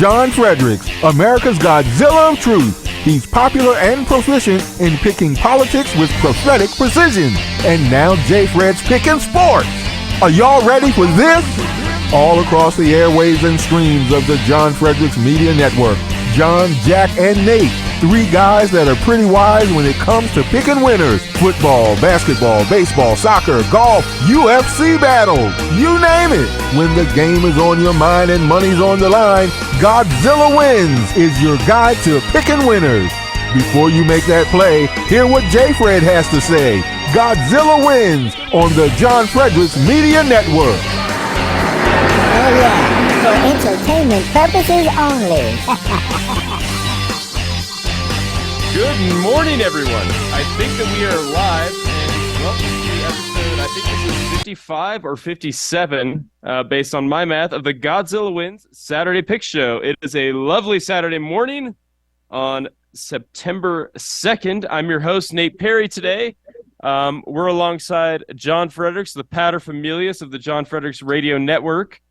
John Fredericks, America's Godzilla of Truth. He's popular and proficient in picking politics with prophetic precision. And now J. Fred's picking sports. Are y'all ready for this? All across the airwaves and streams of the John Fredericks Media Network, John, Jack, and Nate, three guys that are pretty wise when it comes to picking winners. Football, basketball, baseball, soccer, golf, UFC battles, you name it. When the game is on your mind and money's on the line, Godzilla WINZ is your guide to picking winners. Before you make that play, hear what J. Fred has to say. Godzilla WINZ on the John Fredericks Media Network. Oh yeah, for entertainment purposes only. Good morning, everyone. I think that we are live, and welcome to the episode, I think this is 55 or 57, based on my math, of the Godzilla WINZ Saturday Pick Show. It is a lovely Saturday morning on September 2nd. I'm your host, Nate Perry, today. We're alongside John Fredericks, the paterfamilias of the John Fredericks Radio Network.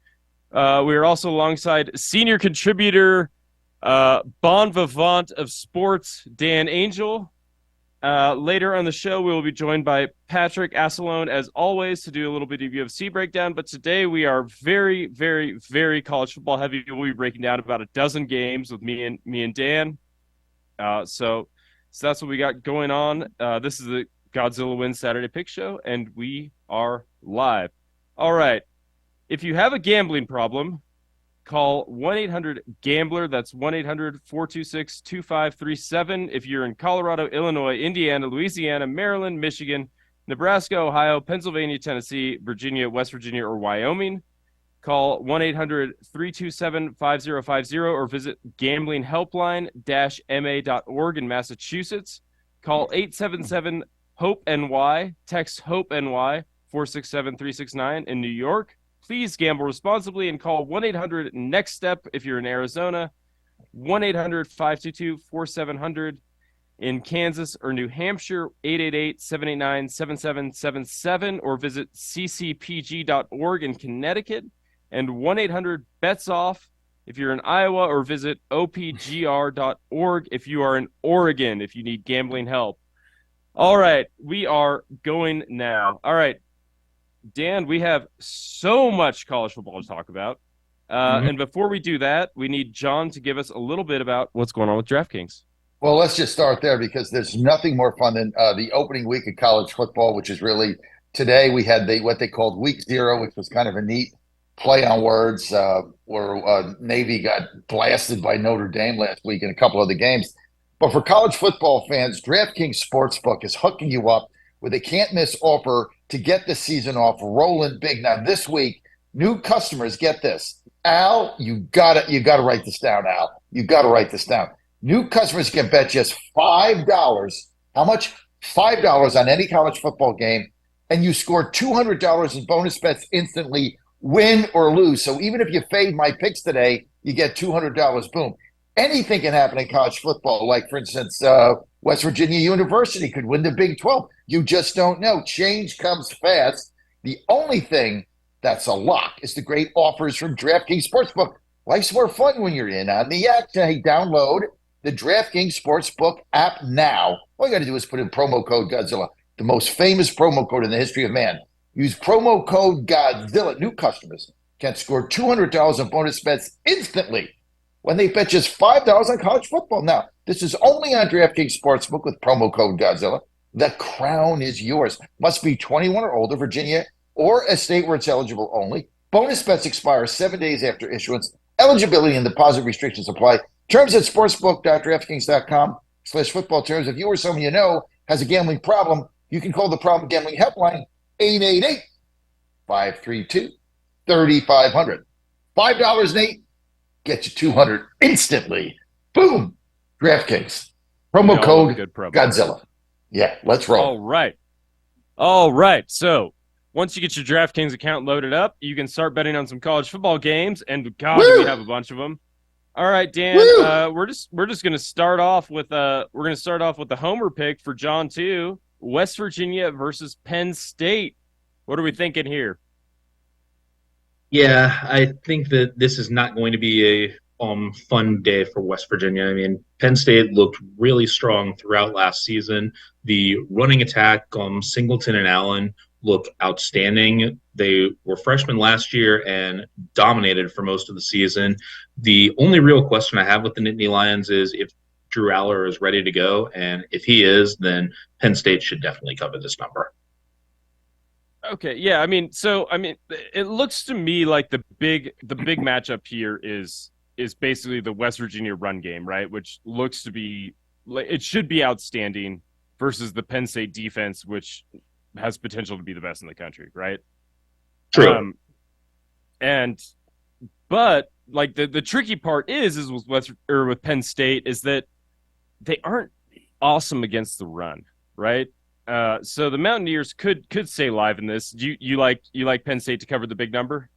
We are also alongside senior contributor, bon vivant of sports, Dan Angel. Later on the show, we will be joined by Patrick Asselone, as always, to do a little bit of UFC breakdown. But today we are very, very, very college football heavy. We'll be breaking down about a dozen games with me and Dan. So that's what we got going on. This is the Godzilla WINZ Saturday Pick Show, and we are live. All right. If you have a gambling problem, call 1-800-GAMBLER. That's 1-800-426-2537. If you're in Colorado, Illinois, Indiana, Louisiana, Maryland, Michigan, Nebraska, Ohio, Pennsylvania, Tennessee, Virginia, West Virginia, or Wyoming, call 1-800-327-5050 or visit gamblinghelpline-ma.org in Massachusetts. Call 877-HOPE-NY. Text HOPE-NY 467-369 in New York. Please gamble responsibly and call 1-800-NEXT-STEP if you're in Arizona, 1-800-522-4700 in Kansas or New Hampshire, 888-789-7777, or visit ccpg.org in Connecticut, and 1-800-BETS-OFF if you're in Iowa, or visit opgr.org if you are in Oregon, if you need gambling help. All right, we are going now. All right. Dan, we have so much college football to talk about. And before we do that, we need John to give us a little bit about what's going on with DraftKings. Well, let's just start there, because there's nothing more fun than the opening week of college football, which is really today. We had what they called week 0, which was kind of a neat play on words, where Navy got blasted by Notre Dame last week in a couple of the games. But for college football fans, DraftKings Sportsbook is hooking you up with a can't-miss offer to get the season off rolling big. Now, this week, new customers, get this. Al, you gotta write this down, Al. You gotta write this down. New customers can bet just $5. How much? $5 on any college football game, and you score $200 in bonus bets instantly, win or lose. So even if you fade my picks today, you get $200. Boom. Anything can happen in college football. Like, for instance, West Virginia University could win the Big 12. You just don't know. Change comes fast. The only thing that's a lock is the great offers from DraftKings Sportsbook. Life's more fun when you're in on the action. Hey, download the DraftKings Sportsbook app now. All you got to do is put in promo code Godzilla, the most famous promo code in the history of man. Use promo code Godzilla. New customers can score $200 in bonus bets instantly when they bet just $5 on college football. Now, this is only on DraftKings Sportsbook with promo code Godzilla. The crown is yours. Must be 21 or older, Virginia, or a state where it's eligible only. Bonus bets expire 7 days after issuance. Eligibility and deposit restrictions apply. Terms at sportsbook.draftkings.com/football terms. If you or someone you know has a gambling problem, you can call the Problem Gambling Helpline, 888-532-3500. $5, Nate, get you $200 instantly. Boom. DraftKings. Promo code Godzilla. Yeah, let's roll. All right. So once you get your DraftKings account loaded up, you can start betting on some college football games, and God, we have a bunch of them. All right, Dan. We're just going to start off with the homer pick for John too. West Virginia versus Penn State. What are we thinking here? Yeah, I think that this is not going to be fun day for West Virginia. I mean, Penn State looked really strong throughout last season. The running attack, Singleton and Allen, looked outstanding. They were freshmen last year and dominated for most of the season. The only real question I have with the Nittany Lions is if Drew Aller is ready to go, and if he is, then Penn State should definitely cover this number. Okay, yeah, it looks to me like the big matchup here is basically the West Virginia run game, right? Which looks to be it should be outstanding versus the Penn State defense, which has potential to be the best in the country, right? True. But like the tricky part is with Penn State is that they aren't awesome against the run, right? So the Mountaineers could stay live in this. Do you like Penn State to cover the big number?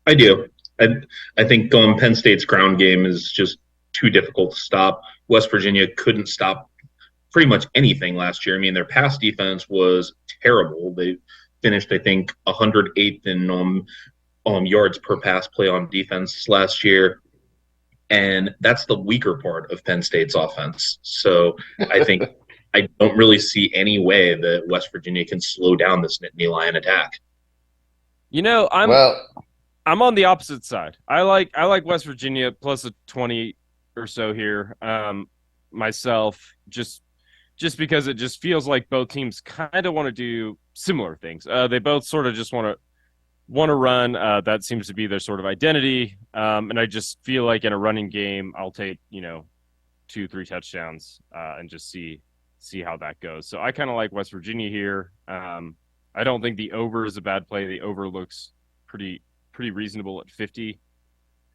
I do. I think Penn State's ground game is just too difficult to stop. West Virginia couldn't stop pretty much anything last year. I mean, their pass defense was terrible. They finished, I think, 108th in yards per pass play on defense last year. And that's the weaker part of Penn State's offense. So I think I don't really see any way that West Virginia can slow down this Nittany Lion attack. I'm on the opposite side. I like West Virginia plus a 20 or so here. Myself, just because it just feels like both teams kind of want to do similar things. They both sort of just want to run. That seems to be their sort of identity. And I just feel like in a running game, I'll take 2-3 touchdowns and just see how that goes. So I kind of like West Virginia here. I don't think the over is a bad play. The over looks pretty reasonable at 50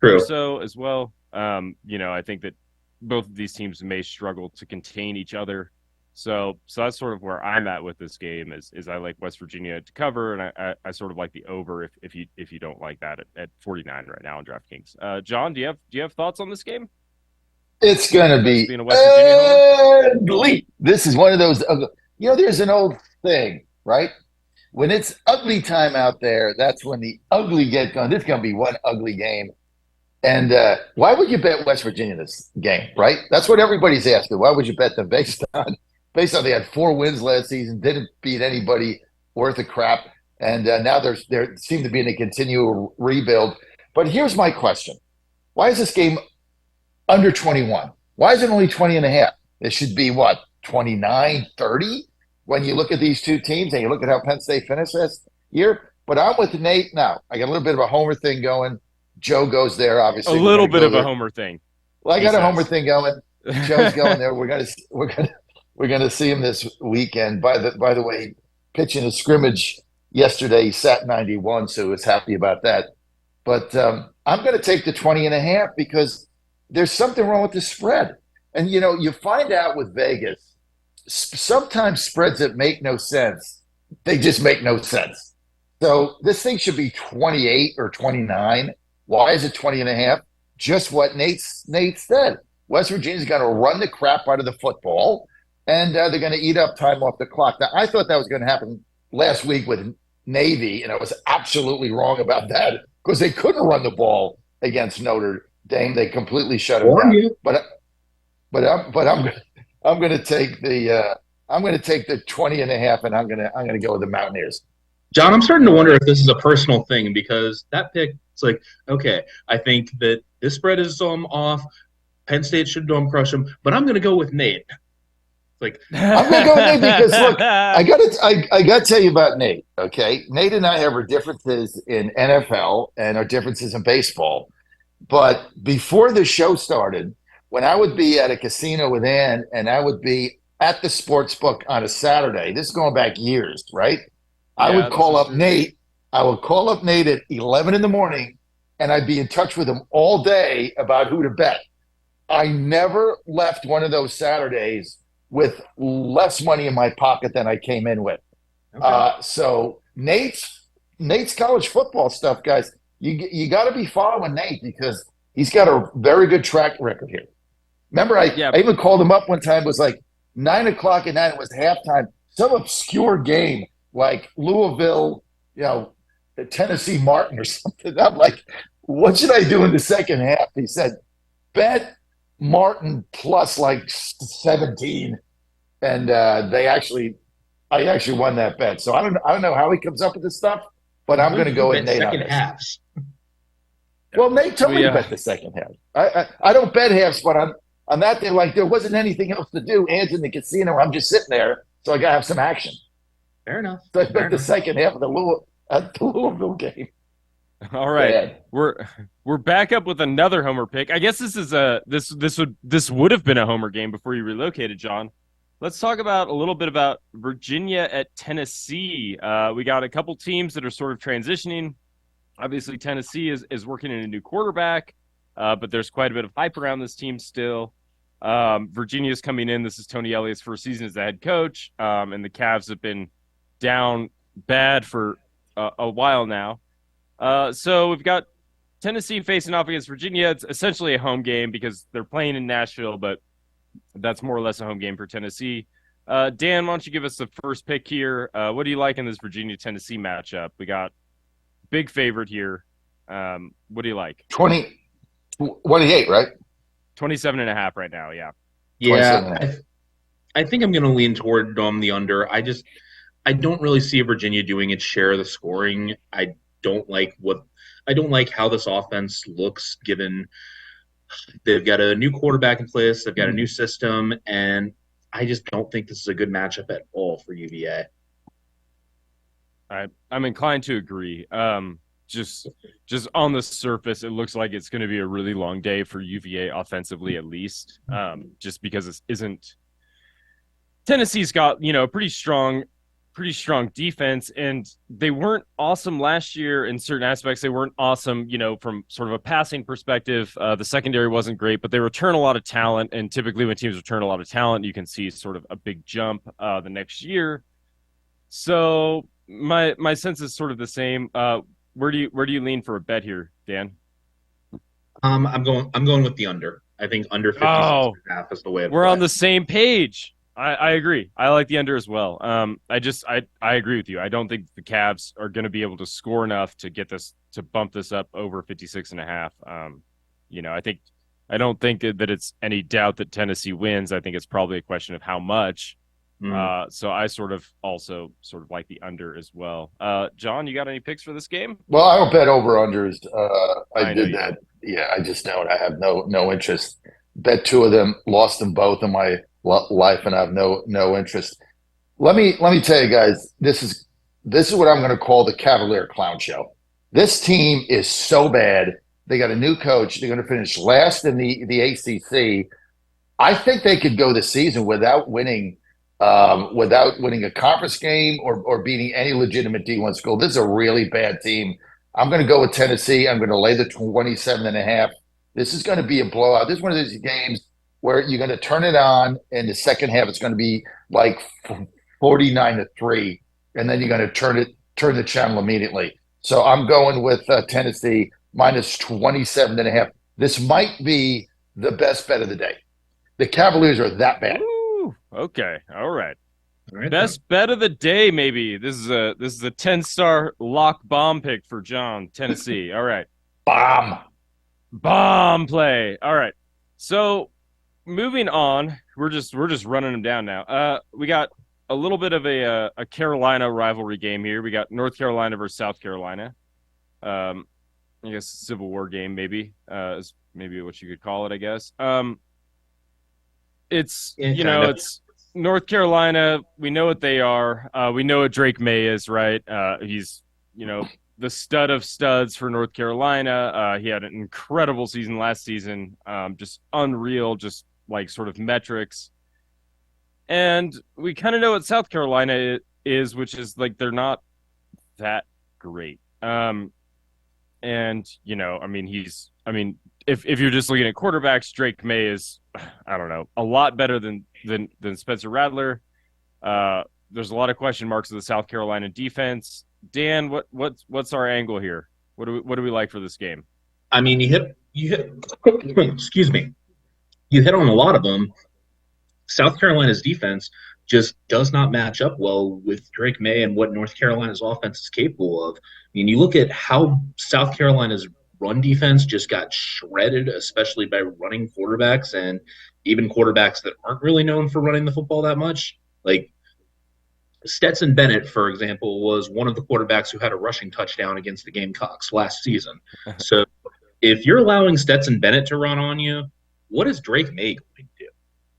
True. or so as well. I think that both of these teams may struggle to contain each other. So that's sort of where I'm at with this game is I like West Virginia to cover, and I sort of like the over if you don't like that at 49 right now on DraftKings. John, do you have thoughts on this game? It's going to be being a West Virginia ugly. This is one of those, there's an old thing, right? When it's ugly time out there, that's when the ugly get going. This is going to be one ugly game. And why would you bet West Virginia this game, right? That's what everybody's asking. Why would you bet them based on they had 4 wins last season, didn't beat anybody worth a crap, and now they seem to be in a continual rebuild. But here's my question. Why is this game under 21? Why is it only 20 and a half? It should be, 29, 30? When you look at these two teams and you look at how Penn State finished this year. But I'm with Nate now. I got a little bit of a homer thing going. Joe goes there, obviously. A little bit of a homer thing. Well, I got a homer thing going. Joe's going there. We're gonna see him this weekend. By the way, pitching a scrimmage yesterday, he sat 91, so he was happy about that. But I'm going to take the 20 and a half because there's something wrong with the spread. And, you find out with Vegas, sometimes spreads that make no sense, they just make no sense. So this thing should be 28 or 29. Why is it 20 and a half? Just what Nate said. West Virginia's going to run the crap out of the football, and they're going to eat up time off the clock. Now, I thought that was going to happen last week with Navy, and I was absolutely wrong about that because they couldn't run the ball against Notre Dame. They completely shut them down. But I'm going to take the 20 and a half, and I'm going to go with the Mountaineers. John, I'm starting to wonder if this is a personal thing because that pick, it's like, okay, I think that this spread is off. Penn State should crush them, but I'm going to go with Nate. Like I'm going to go with Nate because look, I got to tell you about Nate. Okay, Nate and I have our differences in NFL and our differences in baseball. But before the show started, when I would be at a casino with Ann and I would be at the sports book on a Saturday, this is going back years, right? I would call up Nate. I would call up Nate at 11 in the morning, and I'd be in touch with him all day about who to bet. I never left one of those Saturdays with less money in my pocket than I came in with. Okay. So Nate's college football stuff, guys, you got to be following Nate because he's got a very good track record here. Remember, I even called him up one time. It was like 9 o'clock at night. It was halftime. Some obscure game like Louisville, Tennessee Martin or something. I'm like, what should I do in the second half? He said, bet Martin plus like 17. And I actually won that bet. So I don't know how he comes up with this stuff, but I'm going to go with bet Nate on second this. halves. Well, Nate told me to bet the second half. I don't bet halves, but on that day, like there wasn't anything else to do. Anne's in the casino. I'm just sitting there, so I got to have some action. Fair enough. So I bet the second half of the Louisville game. All right, we're back up with another homer pick. I guess this is this would have been a homer game before you relocated, John. Let's talk about a little bit about Virginia at Tennessee. We got a couple teams that are sort of transitioning. Obviously, Tennessee is working in a new quarterback, but there's quite a bit of hype around this team still. Virginia's coming in. This is Tony Elliott's first season as the head coach, and the Cavs have been down bad for a while now. So we've got Tennessee facing off against Virginia. It's essentially a home game because they're playing in Nashville, but that's more or less a home game for Tennessee. Dan, why don't you give us the first pick here? What do you like in this Virginia-Tennessee matchup? We got big favorite here. What do you like? 28, right? 27.5 right now, yeah. Yeah, I think I'm going to lean toward the under. I don't really see Virginia doing its share of the scoring. I don't like how this offense looks given they've got a new quarterback in place, they've got a new system, and I just don't think this is a good matchup at all for UVA. I'm inclined to agree. Just on the surface, it looks like it's going to be a really long day for UVA offensively, at least. Just because it isn't. Tennessee's got a pretty strong defense, and they weren't awesome last year in certain aspects. They weren't awesome, from sort of a passing perspective. The secondary wasn't great, but they return a lot of talent, and typically when teams return a lot of talent, you can see sort of a big jump the next year. So my sense is sort of the same. Where do you lean for a bet here, Dan? I'm going with the under. I think under 56.5 is the way. We're on the same page. I agree. I like the under as well. I agree with you. I don't think the Cavs are going to be able to score enough to get this to bump this up over 56.5. I don't think that it's any doubt that Tennessee wins. I think it's probably a question of how much. So I also like the under as well. John, you got any picks for this game? Well, I don't bet over unders. I did that. Yeah, I just don't. I have no interest. Bet two of them, lost them both in my life, and I have no interest. Let me tell you guys, this is what I'm going to call the Cavalier Clown Show. This team is so bad. They got a new coach. They're going to finish last in the ACC. I think they could go the season without winning a conference game or beating any legitimate D1 school. This is a really bad team. I'm going to go with Tennessee. I'm going to lay the 27.5. This is going to be a blowout. This is one of those games where you're going to turn it on in the second half. It's going to be like 49-3, and then you're going to turn the channel immediately. So I'm going with Tennessee minus 27.5. This might be the best bet of the day. The Cavaliers are that bad. Ooh, okay, all right. Best bet of the day, maybe. This is a 10-star lock bomb pick for John, Tennessee. All right. Bomb play. All right. So moving on, we're just running them down now. We got a little bit of a Carolina rivalry game here. We got North Carolina versus South Carolina. I guess Civil War game, maybe is maybe what you could call it. I guess. It's it's North Carolina. We know what they are. We know what Drake May is, right? He's the stud of studs for North Carolina. He had an incredible season last season, just unreal, just like sort of metrics. And we kind of know what South Carolina is, which is like they're not that great. And if you're just looking at quarterbacks, Drake May is, I don't know, a lot better than Spencer Rattler. There's a lot of question marks of the South Carolina defense. Dan, what's our angle here? What do we like for this game? I mean, you hit excuse me. You hit on a lot of them. South Carolina's defense just does not match up well with Drake May and what North Carolina's offense is capable of. I mean, you look at how South Carolina's run defense just got shredded, especially by running quarterbacks and even quarterbacks that aren't really known for running the football that much. Like Stetson Bennett, for example, was one of the quarterbacks who had a rushing touchdown against the Gamecocks last season. So if you're allowing Stetson Bennett to run on you, what is Drake May going to do?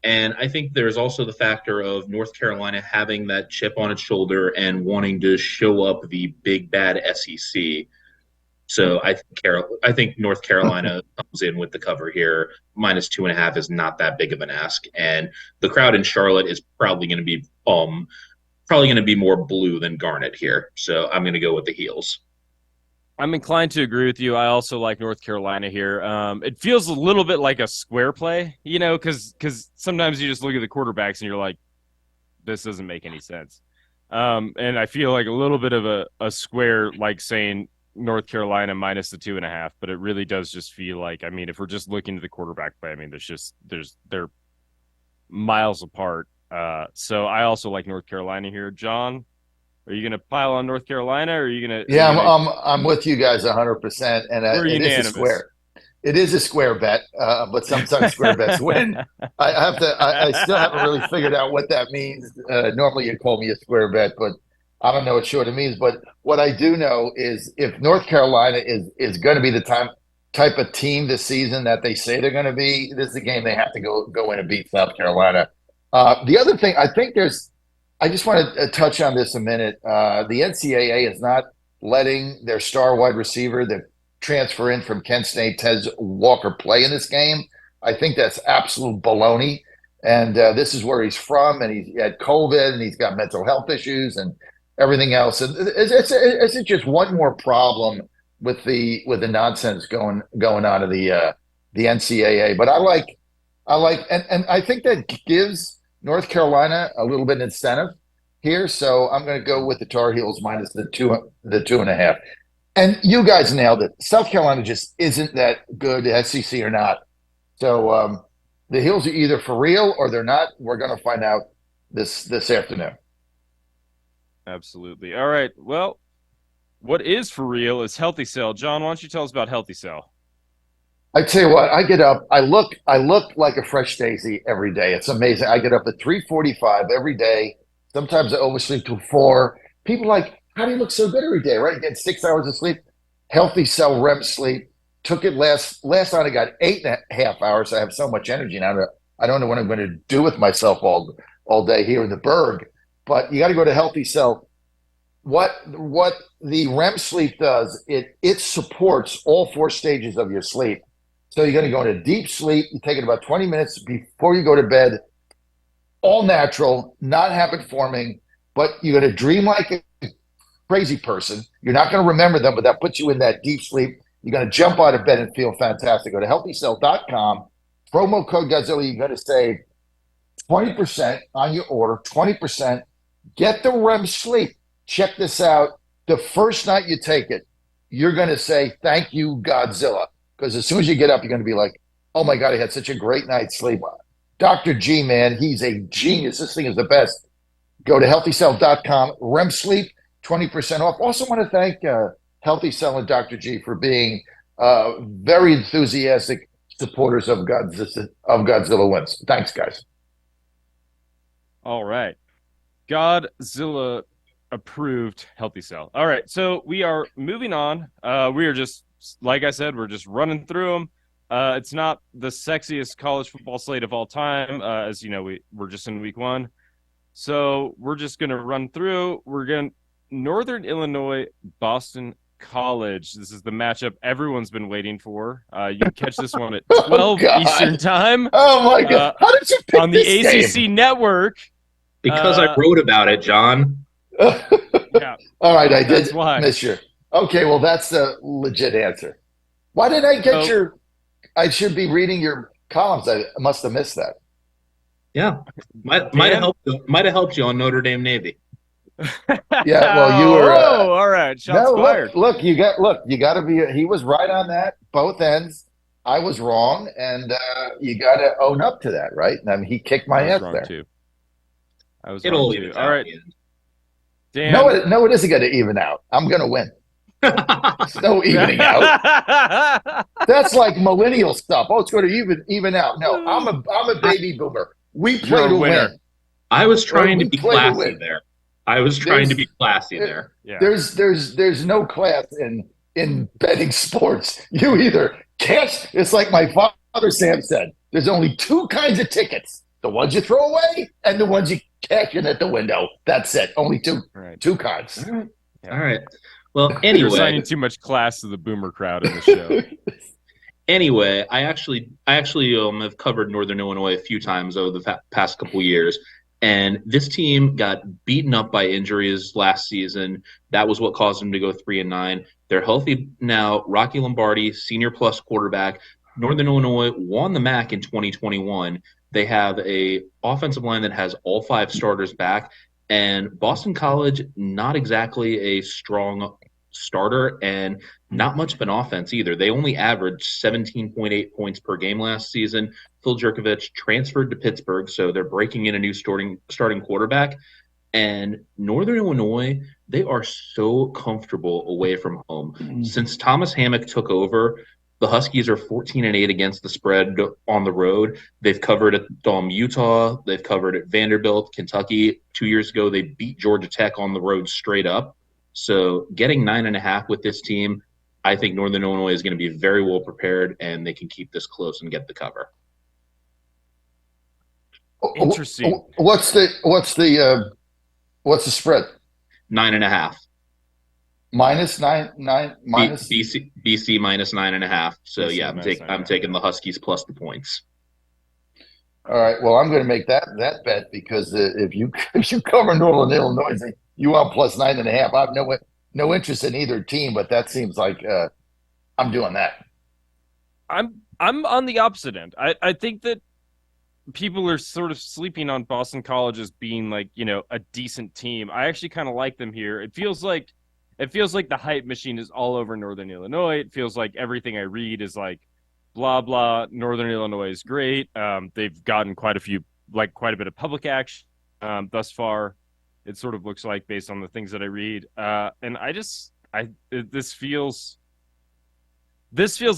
And I think there's also the factor of North Carolina having that chip on its shoulder and wanting to show up the big bad SEC. So I think North Carolina comes in with the cover here. -2.5 is not that big of an ask, and the crowd in Charlotte is probably going to be more blue than garnet here. So I'm going to go with the heels. I'm inclined to agree with you. I also like North Carolina here. It feels a little bit like a square play, because sometimes you just look at the quarterbacks and you're like, this doesn't make any sense. And I feel like a little bit of a square, like saying North Carolina -2.5, but it really does just feel like, if we're just looking at the quarterback play, they're miles apart. So I also like North Carolina here. John, are you going to pile on North Carolina, or are you going to? Yeah, I'm with you guys 100%, and it is a square. It is a square bet, but sometimes square bets win. I still haven't really figured out what that means. Normally, you call me a square bet, but I don't know what short it means. But what I do know is if North Carolina is going to be the type of team this season that they say they're going to be, this is a game they have to go in and beat South Carolina. The other thing, I just want to touch on this a minute. The NCAA is not letting their star wide receiver that transfer in from Kent State, Tez Walker, play in this game. I think that's absolute baloney. And this is where he's from, and he had COVID, and he's got mental health issues and everything else. And it's just one more problem with the nonsense going on in the NCAA. But I like, and I think that gives North Carolina a little bit of incentive here, so I'm going to go with the Tar Heels minus the 2.5. And you guys nailed it. South Carolina just isn't that good, SEC or not. So the Heels are either for real or they're not. We're going to find out this afternoon. Absolutely. All right. Well, what is for real is Healthy Cell. John, why don't you tell us about Healthy Cell? I tell you what, I get up, I look like a fresh daisy every day. It's amazing. I get up at 3:45 every day. Sometimes I oversleep till 4. People are like, how do you look so good every day, right? You get 6 hours of sleep. Healthy Cell REM sleep. Took it last night. I got 8.5 hours. I have so much energy now. I don't know what I'm going to do with myself all day here in the Berg. But you got to go to Healthy Cell. What the REM sleep does, it supports all 4 stages of your sleep. So you're going to go into deep sleep. You take it about 20 minutes before you go to bed. All natural, not habit forming, but you're going to dream like a crazy person. You're not going to remember them, but that puts you in that deep sleep. You're going to jump out of bed and feel fantastic. Go to healthycell.com. Promo code Godzilla. You're going to save 20% on your order, 20%. Get the REM sleep. Check this out. The first night you take it, you're going to say, thank you, Godzilla. Because as soon as you get up, you're going to be like, oh, my God, I had such a great night's sleep. Dr. G, man, he's a genius. This thing is the best. Go to healthycell.com. REM sleep, 20% off. Also want to thank Healthy Cell and Dr. G for being very enthusiastic supporters of Godzilla WINZ. Thanks, guys. All right. Godzilla approved Healthy Cell. All right, so we are moving on. We are just, like I said, we're just running through them. It's not the sexiest college football slate of all time. As you know, we're just in week 1. So we're just going to run through. We're going to Northern Illinois, Boston College. This is the matchup everyone's been waiting for. You can catch this one at 12 Eastern time. Oh, my God. How did you pick on the this ACC game? Network. Because I wrote about it, John. Yeah. All right, I did miss you. Okay, well, that's the legit answer. Why did I get I should be reading your columns. I must have missed that. Yeah. Might have helped you on Notre Dame Navy. Yeah, well, you were all right. Shots fired. Look, you got to be he was right on that, both ends. I was wrong, and you got to own up to that, right? I mean, he kicked my ass there. Too. I was wrong too. All right. Dan. No, it isn't going to even out. I'm going to win. There's no evening out. That's like millennial stuff. Oh, it's going to even out. No, I'm a baby boomer. We You're play a to winner. win. I was trying to We be play to classy win. there. I was trying to be classy there. Yeah. There's no class in betting sports. You either cash. It's like my father Sam said. There's only two kinds of tickets: the ones you throw away and the ones you cash in at the window. That's it. Only two kinds. All right. Yeah. All right. Well, You're anyway, assigning too much class to the boomer crowd in the show. anyway, I actually have covered Northern Illinois a few times over the past couple years, and this team got beaten up by injuries last season. That was what caused them to go 3-9. They're healthy now. Rocky Lombardi, senior plus quarterback. Northern Illinois won the MAC in 2021. They have a offensive line that has all 5 starters back, and Boston College, not exactly a strong starter and not much of an offense either. They only averaged 17.8 points per game last season. Phil Jerkovich transferred to Pittsburgh, so they're breaking in a new starting quarterback. And Northern Illinois, they are so comfortable away from home. Since Thomas Hammock took over, the Huskies are 14-8 against the spread on the road. They've covered at Utah. They've covered at Vanderbilt, Kentucky. 2 years ago, they beat Georgia Tech on the road straight up. So getting 9.5 with this team, I think Northern Illinois is going to be very well prepared, and they can keep this close and get the cover. Interesting. What's the spread? 9.5. Minus minus BC minus 9.5. So BC yeah, I'm taking the Huskies plus the points. All right. Well, I'm going to make that bet because if you cover Northern Illinois, you want plus 9.5. I have no interest in either team, but that seems like I'm doing that. I'm on the opposite end. I think that people are sort of sleeping on Boston College as being like, a decent team. I actually kind of like them here. It feels like the hype machine is all over Northern Illinois. It feels like everything I read is like blah blah. Northern Illinois is great. They've gotten quite a bit of public action thus far. It sort of looks like based on the things that I read. And this feels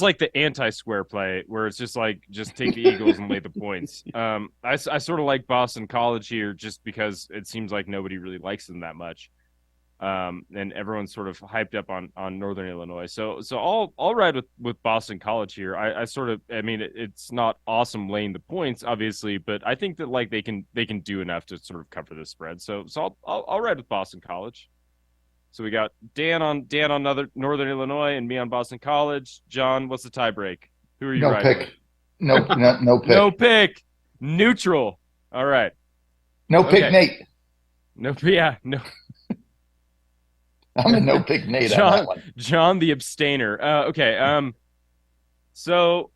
like the anti-square play where it's just like, just take the Eagles and lay the points. I sort of like Boston College here just because it seems like nobody really likes them that much. And everyone's sort of hyped up on Northern Illinois. So I'll ride with Boston College here. It's not awesome laying the points, obviously, but I think that like they can do enough to sort of cover the spread. So I'll ride with Boston College. So we got Dan on Northern Illinois and me on Boston College. John, what's the tie break? Who are you riding with? No pick. No pick. Neutral. All right. No pick, Nate. No. I'm a no pick Nate on that one. John the abstainer. Okay. So,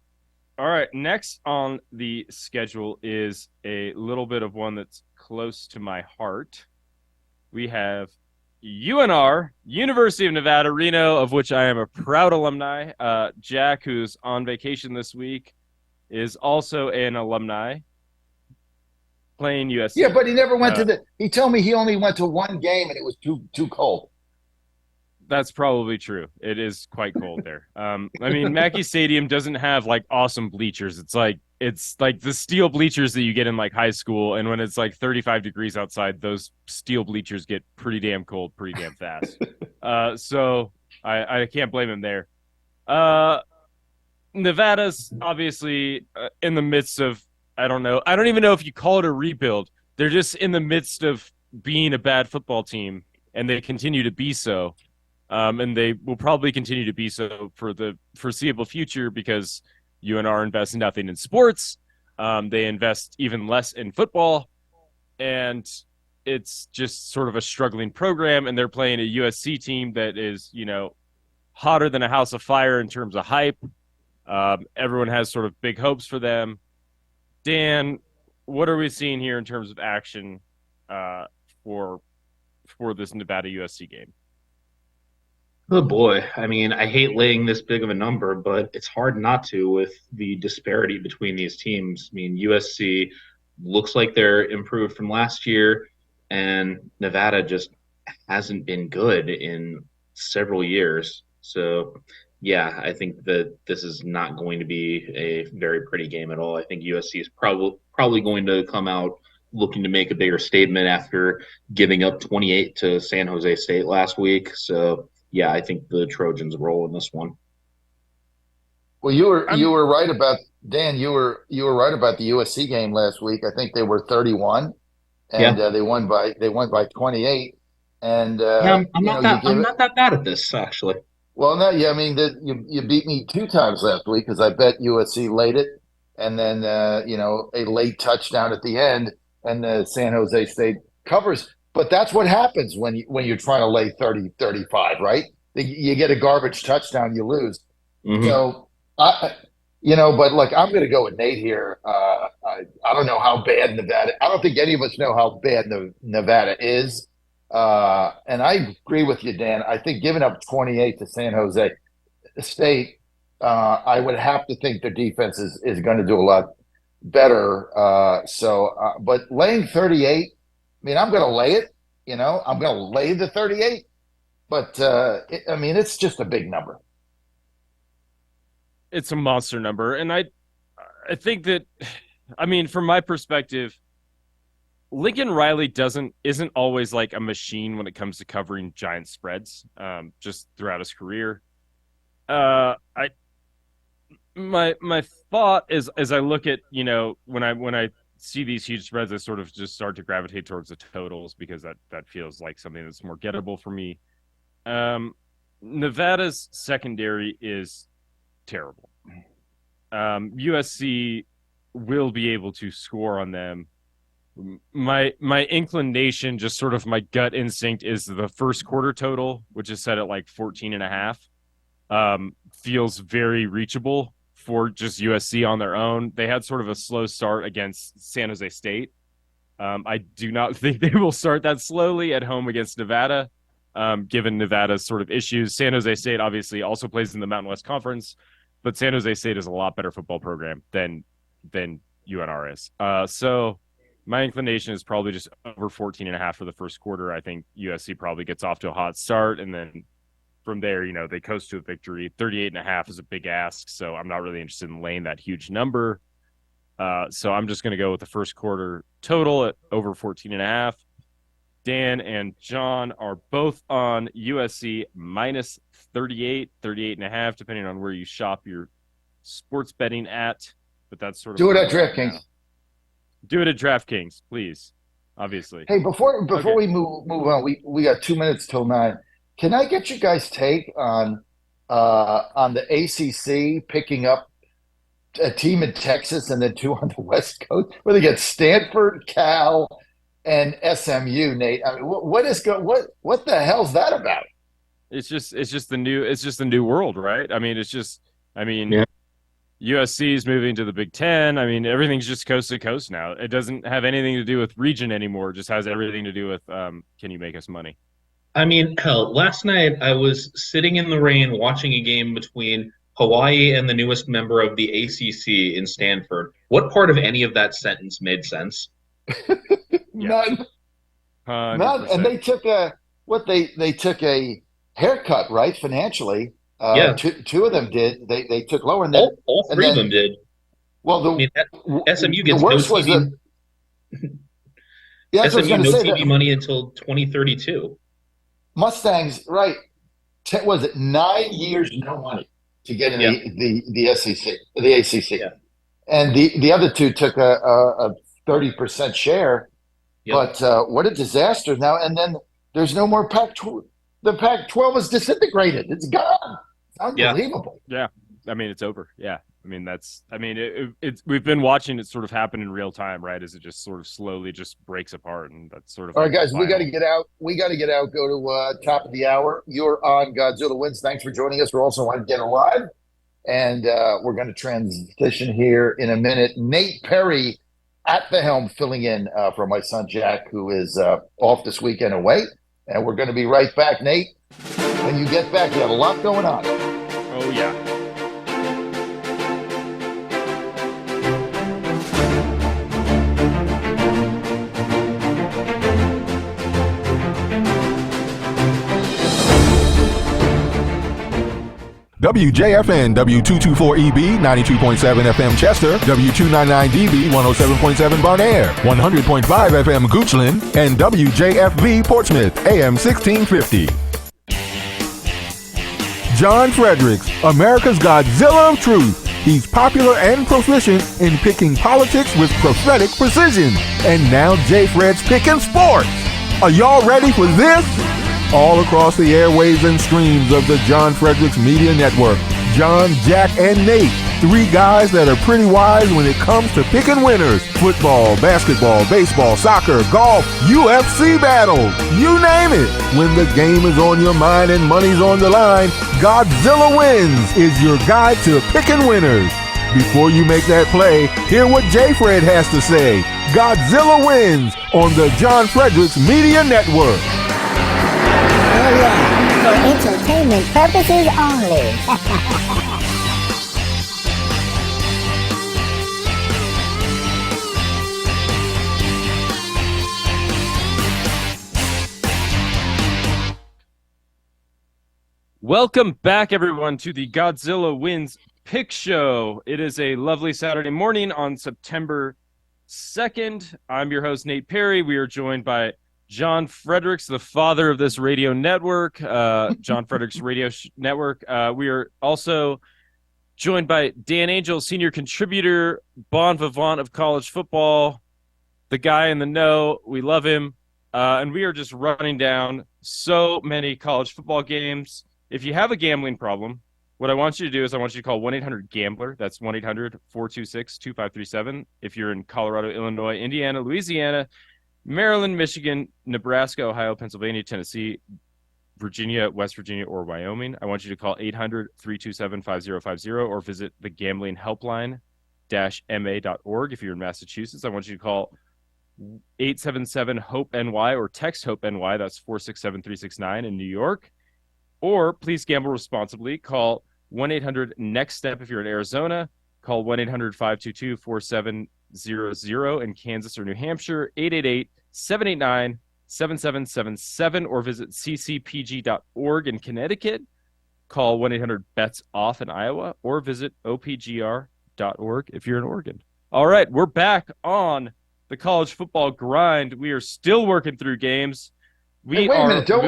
all right. Next on the schedule is a little bit of one that's close to my heart. We have UNR, University of Nevada, Reno, of which I am a proud alumni. Jack, who's on vacation this week, is also an alumni playing USC. Yeah, but he never went he told me he only went to one game and it was too cold. That's probably true. It is quite cold there. Mackey Stadium doesn't have like awesome bleachers. It's like the steel bleachers that you get in like high school, and when it's like 35 degrees outside, those steel bleachers get pretty damn cold pretty damn fast. So I can't blame him there. Nevada's obviously in the midst of, I don't even know if you call it a rebuild. They're just in the midst of being a bad football team, and they continue to be so. And they will probably continue to be so for the foreseeable future because UNR invests nothing in sports. They invest even less in football. And it's just sort of a struggling program. And they're playing a USC team that is, hotter than a house of fire in terms of hype. Everyone has sort of big hopes for them. Dan, what are we seeing here in terms of action for this Nevada USC game? Oh boy. I hate laying this big of a number, but it's hard not to with the disparity between these teams. USC looks like they're improved from last year, and Nevada just hasn't been good in several years. So, yeah, I think that this is not going to be a very pretty game at all. I think USC is probably going to come out looking to make a bigger statement after giving up 28 to San Jose State last week. So, yeah, I think the Trojans roll in this one. Well, you were right about Dan. You were right about the USC game last week. I think they were 31, and Yeah. they won by 28. And Yeah, I'm you not know, that I'm not that bad at this actually. well, no, yeah, I mean you beat me two times last week because I bet USC late it, and then a late touchdown at the end, and San Jose State covers. But that's what happens when you're trying to lay 30-35, right? You get a garbage touchdown, you lose. Mhm. So but like I'm going to go with Nate here. I don't know how bad Nevada. I don't think any of us know how bad Nevada is. And I agree with you, Dan. I think giving up 28 to San Jose State, I would have to think their defense is going to do a lot better. But laying 38, I mean, I'm going to lay it. I'm going to lay the 38. But it's just a big number. It's a monster number, and I think that, I mean, from my perspective, Lincoln Riley isn't always like a machine when it comes to covering giant spreads. Just throughout his career, my thought is, as I look at, when I see these huge spreads, I sort of just start to gravitate towards the totals because that feels like something that's more gettable for me. Nevada's secondary is terrible. USC will be able to score on them. My inclination, just sort of my gut instinct, is the first quarter total, which is set at like 14.5. Feels very reachable for just USC on their own. They had sort of a slow start against San Jose State. I do not think they will start that slowly at home against Nevada, given Nevada's sort of issues. San Jose State obviously also plays in the Mountain West Conference, but San Jose State is a lot better football program than UNR is. So my inclination is probably just over 14.5 for the first quarter. I think USC probably gets off to a hot start, and then from there, they coast to a victory. 38.5 is a big ask, so I'm not really interested in laying that huge number. So I'm just going to go with the first quarter total at over 14.5. Dan and John are both on USC minus 38.5, depending on where you shop your sports betting at. But that's sort of do it at DraftKings. Do it at DraftKings, please. Obviously. Hey, before Okay. we move on, we got 2 minutes till 9. Can I get you guys' take on the ACC picking up a team in Texas and then two on the West Coast, where they get Stanford, Cal, and SMU? Nate, I mean, what the hell's that about? It's just the new world, right? I mean, Yeah. USC is moving to the Big Ten. I mean, everything's just coast to coast now. It doesn't have anything to do with region anymore. It just has everything to do with can you make us money? I mean, hell, last night I was sitting in the rain watching a game between Hawaii and the newest member of the ACC in Stanford. What part of any of that sentence made sense? None. 100%. And they took they took a haircut, right, financially. Yeah. Two of them did. They took lower, and then All three of them did. well, I mean, SMU gets the no worst was TV. Yeah, that's what I was SMU going no to say. TV money until 2032. Mustangs, right? Was it 9 years no money to get in the SEC, the ACC, Yeah. and the other two took a 30% share. Yep. But what a disaster now! And then there's no more Pac-12. The Pac-12 is disintegrated. It's gone. It's unbelievable. Yeah, I mean, it's over. Yeah, I mean, it's we've been watching it sort of happen in real time, right? As it just sort of slowly just breaks apart, and that's sort of All right, guys, we final. got to get out. We got to get out. Go to top of the hour. You're on Godzilla Wins. Thanks for joining us. We're also on Get Alive, and we're going to transition here in a minute. Nate Perry at the helm, filling in for my son Jack, who is off this weekend away. And we're going to be right back, Nate. When you get back, you have a lot going on. Oh yeah. WJFN W224EB 92.7 FM Chester, W299DB 107.7 Bonaire, 100.5 FM Goochland, and WJFB Portsmouth AM 1650. John Fredericks, America's Godzilla of Truth. He's popular and proficient in picking politics with prophetic precision. And now J. Fred's picking sports. Are y'all ready for this? All across the airwaves and streams of the John Fredericks Media Network, John, Jack, and Nate, three guys that are pretty wise when it comes to picking winners. Football, basketball, baseball, soccer, golf, UFC battles, you name it. When the game is on your mind and money's on the line, Godzilla Wins is your guide to picking winners. Before you make that play, hear what J. Fred has to say. Godzilla Wins on the John Fredericks Media Network. Oh yeah, for entertainment purposes only. Welcome back, everyone, to the Godzilla Wins Pick Show. It is a lovely Saturday morning on September 2nd. I'm your host, Nate Perry. We are joined by John Fredericks, the father of this radio network, John Fredericks Radio Network. We are also joined by Dan Angel, senior contributor, bon vivant of college football, the guy in the know. We love him. And we are just running down so many college football games. If you have a gambling problem, what I want you to do is I want you to call 1-800-GAMBLER. That's 1-800-426-2537. If you're in Colorado, Illinois, Indiana, Louisiana, Maryland, Michigan, Nebraska, Ohio, Pennsylvania, Tennessee, Virginia, West Virginia, or Wyoming, I want you to call 800-327-5050 or visit the gambling helpline-ma.org. If you're in Massachusetts, I want you to call 877-HOPE-NY or text HOPE-NY. That's 467-369 in New York. Or please gamble responsibly. Call 1-800-NEXT-STEP if you're in Arizona. Call 1-800-522-4700 in Kansas or New Hampshire. 888-789-7777 or visit ccpg.org in Connecticut. Call 1-800-BETS-OFF in Iowa or visit opgr.org if you're in Oregon. All right, we're back on the college football grind. We are still working through games. Wait a minute! Don't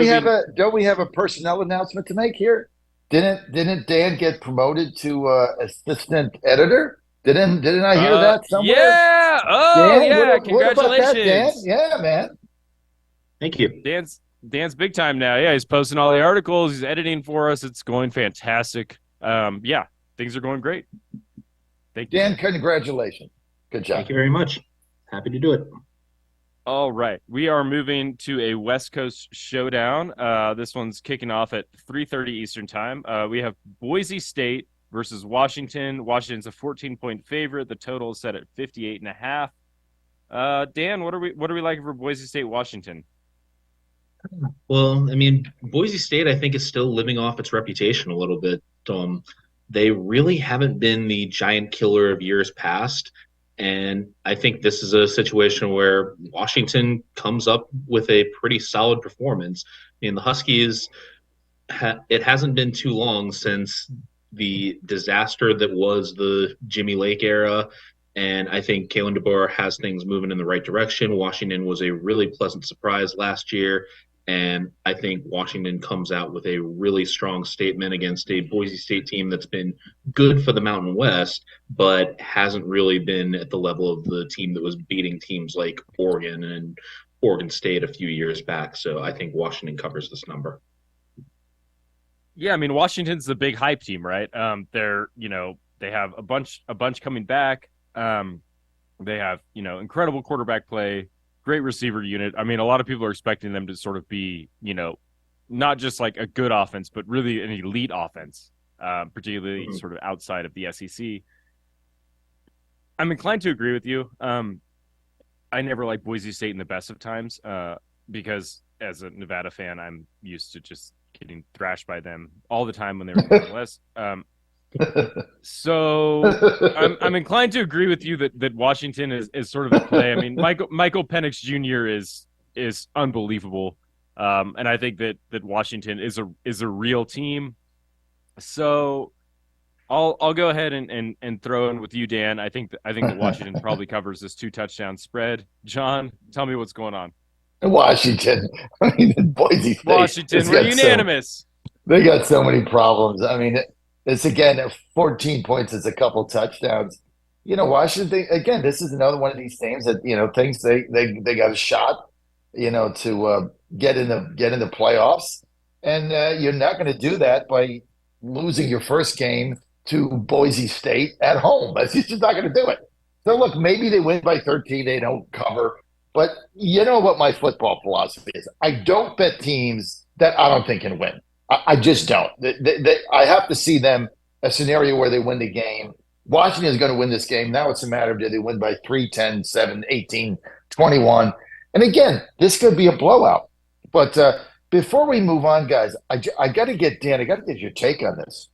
we have a personnel announcement to make here? Didn't Dan get promoted to assistant editor? Didn't I hear that somewhere? Yeah! Oh, Dan, yeah! What Congratulations, about that, Dan? Yeah, man. Thank you. Dan's big time now. Yeah, he's posting all the articles. He's editing for us. It's going fantastic. Yeah, things are going great. Thank you, Dan. Congratulations. Good job. Thank you very much. Happy to do it. All right, we are moving to a West Coast showdown. This one's kicking off at 3:30 Eastern time. We have Boise State versus Washington. Washington's a 14-point favorite. The total is set at 58.5. Dan, what are we like for Boise State, Washington? Well, I mean, Boise State, I think, is still living off its reputation a little bit. They really haven't been the giant killer of years past. And I think this is a situation where Washington comes up with a pretty solid performance. I mean, the Huskies, it hasn't been too long since the disaster that was the Jimmy Lake era. And I think Kalen DeBoer has things moving in the right direction. Washington was a really pleasant surprise last year. And I think Washington comes out with a really strong statement against a Boise State team that's been good for the Mountain West, but hasn't really been at the level of the team that was beating teams like Oregon and Oregon State a few years back. So I think Washington covers this number. Yeah, I mean, Washington's the big hype team, right? They have a bunch coming back. They have, incredible quarterback play, great receiver unit. I mean, a lot of people are expecting them to sort of be, not just like a good offense, but really an elite offense, particularly sort of outside of the SEC. I'm inclined to agree with you. I never liked Boise State in the best of times because as a Nevada fan, I'm used to just getting thrashed by them all the time when they were in the West. So I'm inclined to agree with you that Washington is sort of a play. I mean, Michael Penix Jr. is unbelievable, and I think that Washington is a real team. So I'll go ahead and throw in with you, Dan. I think that Washington probably covers this 2 touchdown spread. John, tell me what's going on. Washington. I mean, Boise State Washington, has we're got unanimous. they got so many problems. I mean, it's again 14 points is a couple touchdowns. Washington again. This is another one of these teams that thinks they got a shot, to get in the playoffs, and you're not going to do that by losing your first game to Boise State at home. That's just not going to do it. So look, maybe they win by 13, they don't cover, but you know what my football philosophy is? I don't bet teams that I don't think can win. I just don't. I have to see them a scenario where they win the game. Washington is going to win this game. Now it's a matter of do they win by 3, 10, 7, 18, 21. And again, this could be a blowout. But before we move on, guys, I got to get Dan, I got to get your take on this.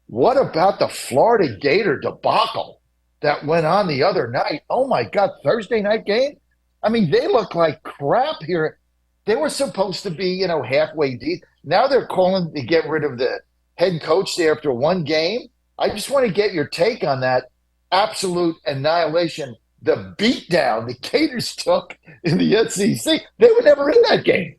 What about the Florida Gator debacle that went on the other night? Oh my God, Thursday night game? I mean, they look like crap here. They were supposed to be, halfway deep. Now they're calling to get rid of the head coach there after one game. I just want to get your take on that absolute annihilation, the beatdown the Gators took in the SEC. They were never in that game.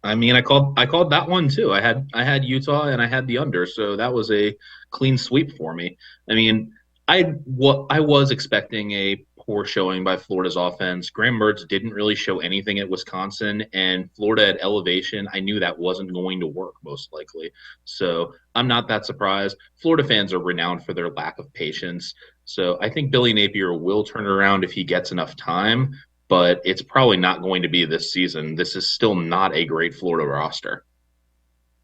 I mean, I called that one too. I had Utah and I had the under, so that was a clean sweep for me. I mean, I was expecting a poor showing by Florida's offense. Graham Mertz didn't really show anything at Wisconsin, and Florida at elevation. I knew that wasn't going to work most likely, so I'm not that surprised. Florida fans are renowned for their lack of patience, so I think Billy Napier will turn it around if he gets enough time, but it's probably not going to be this season. This is still not a great Florida roster.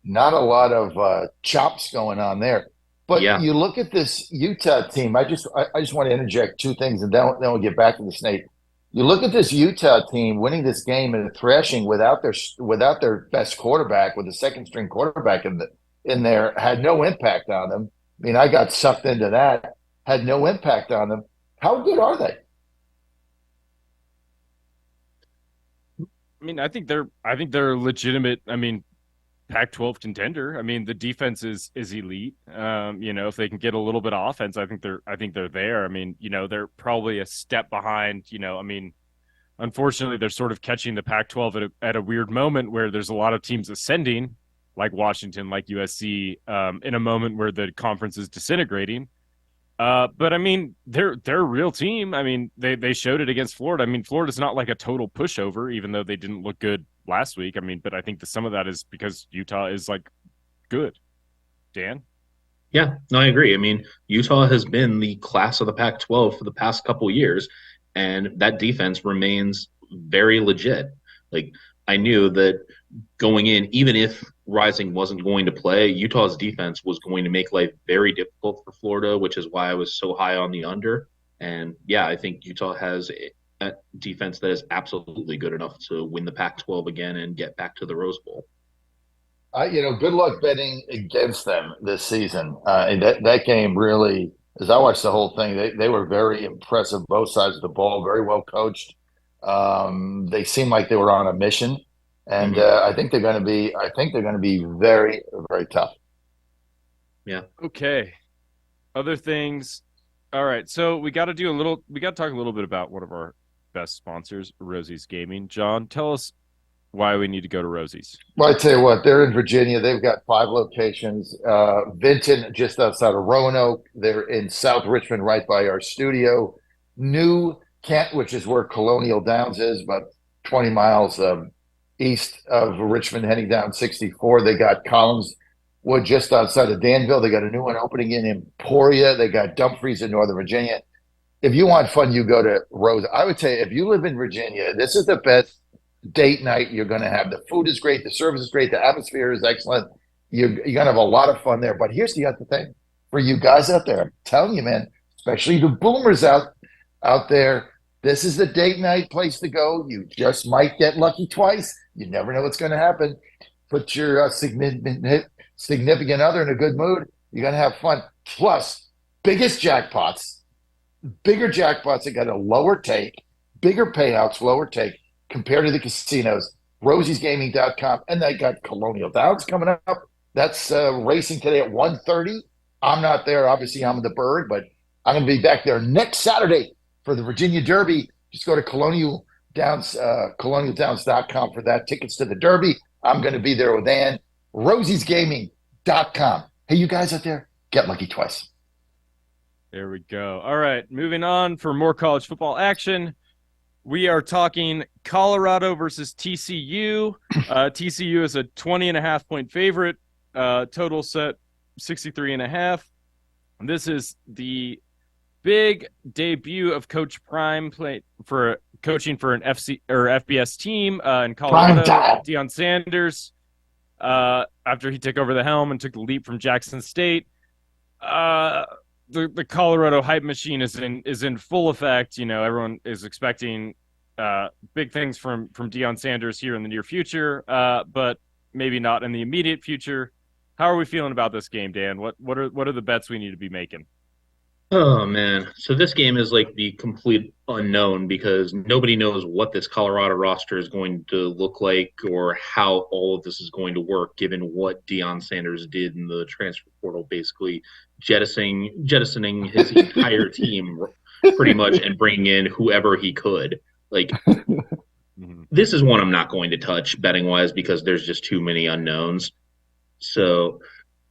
Not a lot of chops going on there. But Yeah. you look at this Utah team. I just want to interject two things, and then we'll get back to the snake. You look at this Utah team winning this game and thrashing without their best quarterback, with the second string quarterback in there, had no impact on them. I mean, I got sucked into that. Had no impact on them. How good are they? I think they're legitimate. I mean, Pac-12 contender. I mean, the defense is elite. If they can get a little bit of offense, I think they're there. I mean, they're probably a step behind. I mean, unfortunately, they're sort of catching the Pac-12 at a weird moment where there's a lot of teams ascending, like Washington, like USC, in a moment where the conference is disintegrating. But I mean, they're a real team. I mean, they showed it against Florida. I mean, Florida's not like a total pushover, even though they didn't look good last week. I mean, but I think some of that is because Utah is like good. Dan? Yeah, no, I agree. I mean, Utah has been the class of the Pac-12 for the past couple years, and that defense remains very legit. Like, I knew that going in, even if Rising wasn't going to play, Utah's defense was going to make life very difficult for Florida, which is why I was so high on the under. And yeah, I think Utah has a defense that is absolutely good enough to win the Pac-12 again and get back to the Rose Bowl. Good luck betting against them this season. And that game really, as I watched the whole thing, they were very impressive, both sides of the ball, very well coached. They seemed like they were on a mission, and I think they're going to be. I think they're going to be very, very tough. Yeah. Okay. Other things. All right. So we got to talk a little bit about one of our best sponsors, Rosie's Gaming. John, tell us why we need to go to Rosie's. Well, I tell you what, they're in Virginia. They've got 5 locations. Vinton, just outside of Roanoke. They're in South Richmond, right by our studio. New Kent, which is where Colonial Downs is, about 20 miles east of Richmond, heading down 64. They got Collinswood just outside of Danville. They got a new one opening in Emporia. They got Dumfries in Northern Virginia. If you want fun, you go to Rose. I would say if you live in Virginia, this is the best date night you're going to have. The food is great. The service is great. The atmosphere is excellent. You're going to have a lot of fun there. But here's the other thing for you guys out there. I'm telling you, man, especially the boomers out there, this is the date night place to go. You just might get lucky twice. You never know what's going to happen. Put your significant other in a good mood. You're going to have fun. Plus, biggest jackpots, bigger jackpots that got a lower take, bigger payouts, lower take compared to the casinos. Rosie'sGaming.com. And they got Colonial Downs coming up. That's racing today at 1:30. I'm not there. Obviously, I'm in the Berg, but I'm going to be back there next Saturday for the Virginia Derby. Just go to colonialdowns.com for that. Tickets to the Derby. I'm going to be there with Ann. rosiesgaming.com. Hey, you guys out there, get lucky twice. There we go. All right, moving on for more college football action. We are talking Colorado versus TCU. TCU is a 20.5-point favorite. Total set 63.5. This is the big debut of Coach Prime coaching for an FC or FBS team in Colorado. Deion Sanders, after he took over the helm and took the leap from Jackson State. The Colorado hype machine is in full effect. You know, everyone is expecting big things from Deion Sanders here in the near future, but maybe not in the immediate future. How are we feeling about this game, Dan? What are the bets we need to be making? Oh man, so this game is like the complete unknown because nobody knows what this Colorado roster is going to look like or how all of this is going to work, given what Deion Sanders did in the transfer portal, basically jettisoning his entire team pretty much and bringing in whoever he could. Like, this is one I'm not going to touch betting wise because there's just too many unknowns. So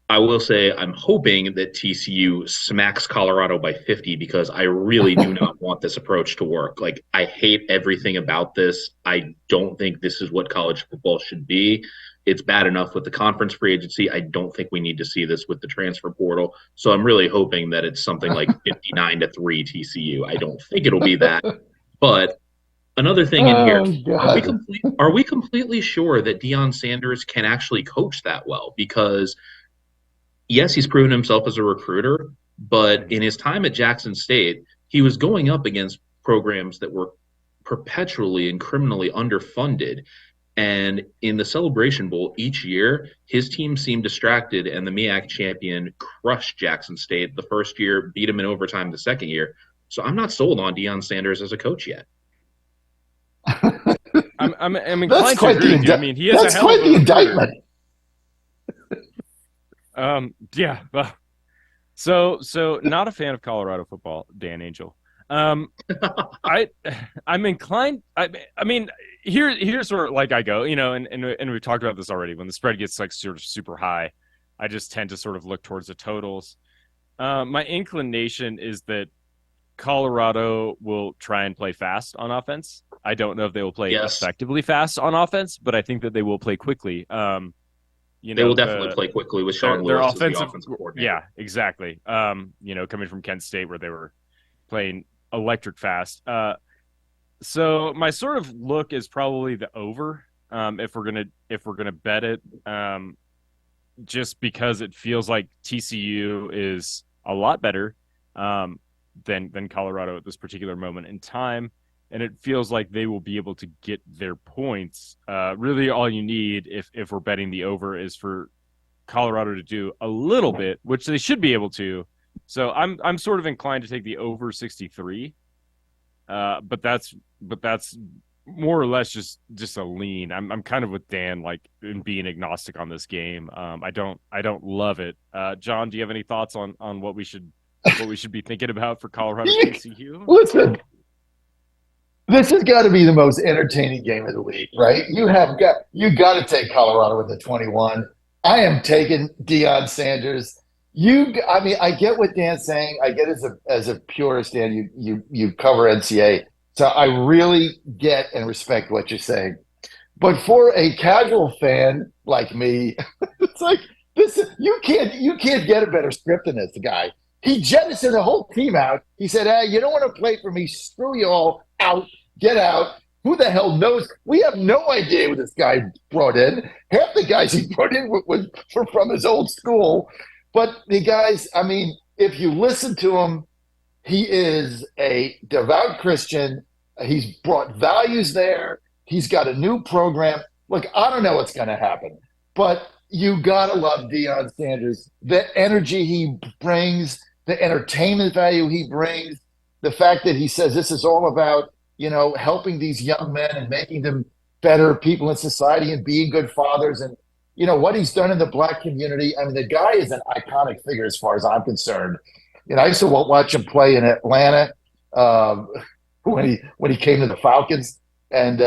I will say I'm hoping that TCU smacks Colorado by 50 because I really do not want this approach to work. Like, I hate everything about this. I don't think this is what college football should be. It's bad enough with the conference free agency. I don't think we need to see this with the transfer portal. So I'm really hoping that it's something like 59-3 TCU. I don't think it'll be that. But another thing in here, are we completely sure that Deion Sanders can actually coach that well? Because yes, he's proven himself as a recruiter, but in his time at Jackson State, he was going up against programs that were perpetually and criminally underfunded. And in the Celebration Bowl each year, his team seemed distracted, and the MEAC champion crushed Jackson State the first year, beat him in overtime the second year. So I'm not sold on Deion Sanders as a coach yet. I'm inclined to agree with you. I mean, he is a hell of a indictment. Yeah. Well, so not a fan of Colorado football, Dan Angel. I'm inclined. I mean, here's where like I go, you know, and we've talked about this already. When the spread gets like sort of super high, I just tend to sort of look towards the totals. My inclination is that Colorado will try and play fast on offense. I don't know if they will play effectively fast on offense, but I think that they will play quickly. You know, they will definitely play quickly with Sean Lewis as the offensive coordinator. Yeah, exactly. You know, coming from Kent State where they were playing electric fast. So my sort of look is probably the over. If we're gonna bet it, just because it feels like TCU is a lot better than Colorado at this particular moment in time. And it feels like they will be able to get their points. Really, all you need, if we're betting the over, is for Colorado to do a little bit, which they should be able to. So I'm sort of inclined to take the over 63. But that's more or less just a lean. I'm kind of with Dan, like in being agnostic on this game. I don't love it. John, do you have any thoughts on what we should be thinking about for Colorado TCU? Listen. This has got to be the most entertaining game of the week, right? You got to take Colorado with the 21. I am taking Deion Sanders. I get what Dan's saying. I get as a purist, Dan, you cover NCAA, so I really get and respect what you're saying. But for a casual fan like me, it's like this. You can't get a better script than this guy. He jettisoned the whole team out. He said, "Hey, you don't want to play for me. Screw you all out. Get out." Who the hell knows? We have no idea who this guy brought in. Half the guys he brought in were from his old school. But the guys, I mean, if you listen to him, he is a devout Christian. He's brought values there. He's got a new program. Look, I don't know what's going to happen, but you got to love Deion Sanders. The energy he brings, the entertainment value he brings, the fact that he says this is all about, you know, helping these young men and making them better people in society and being good fathers. And, what he's done in the black community. I mean, the guy is an iconic figure as far as I'm concerned. I used to watch him play in Atlanta when he came to the Falcons, and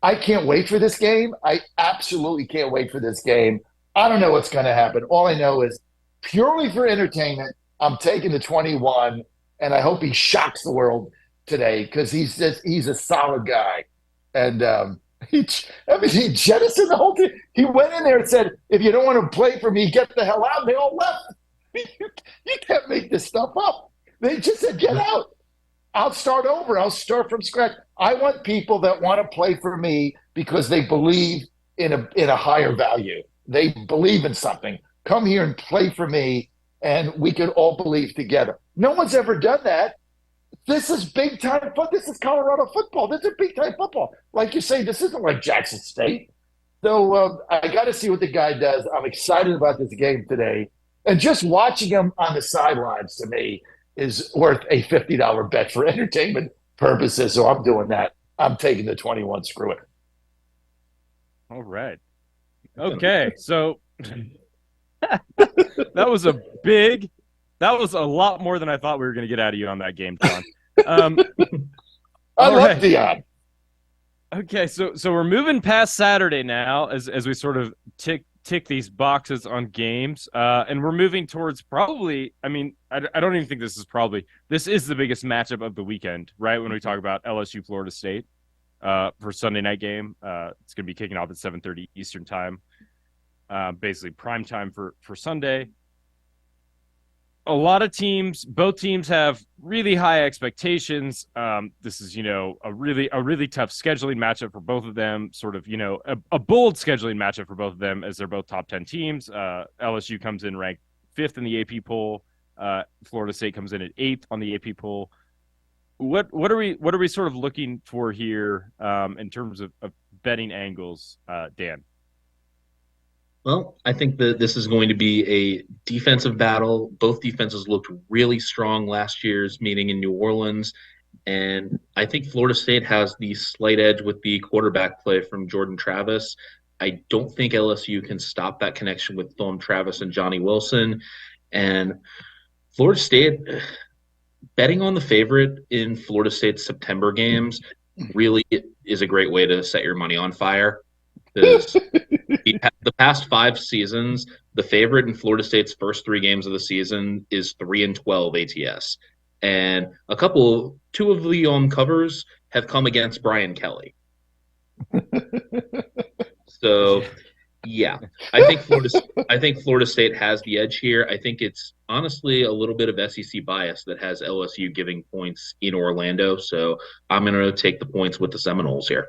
I can't wait for this game. I absolutely can't wait for this game. I don't know what's going to happen. All I know is purely for entertainment, I'm taking the 21, and I hope he shocks the world today because he's a solid guy. And he jettisoned the whole thing. He went in there and said, if you don't want to play for me, get the hell out. And they all left. You can't make this stuff up. They just said, get out. I'll start over. I'll start from scratch. I want people that want to play for me because they believe in a higher value. They believe in something. Come here and play for me, and we can all believe together. No one's ever done that. This is big time football. This is Colorado football. This is big time football. Like you say, this isn't like Jackson State. So I got to see what the guy does. I'm excited about this game today. And just watching him on the sidelines, to me, is worth a $50 bet for entertainment purposes. So I'm doing that. I'm taking the 21. Screw it. All right. Okay. So that was a lot more than I thought we were going to get out of you on that game, John. I love Dion. Okay, so we're moving past Saturday now as we sort of tick these boxes on games, and we're moving towards probably. I mean, I don't even think this is the biggest matchup of the weekend, right? When we talk about LSU Florida State for Sunday night game, it's going to be kicking off at 7:30 Eastern time, basically prime time for Sunday. A lot of both teams have really high expectations. This is, a really tough scheduling matchup for both of them, sort of, a bold scheduling matchup for both of them as they're both top 10 teams. LSU comes in ranked 5th in the AP poll. Florida State comes in at 8th on the AP poll. What are we sort of looking for here in terms of betting angles, Dan? Well, I think that this is going to be a defensive battle. Both defenses looked really strong last year's meeting in New Orleans, and I think Florida State has the slight edge with the quarterback play from Jordan Travis. I don't think LSU can stop that connection with Thom Travis and Johnny Wilson. And Florida State, betting on the favorite in Florida State's September games really is a great way to set your money on fire. The past 5 seasons, the favorite in Florida State's first 3 games of the season is 3-12 ATS, and 2 of the covers have come against Brian Kelly. So, yeah, I think Florida State has the edge here. I think it's honestly a little bit of SEC bias that has LSU giving points in Orlando. So I'm going to take the points with the Seminoles here.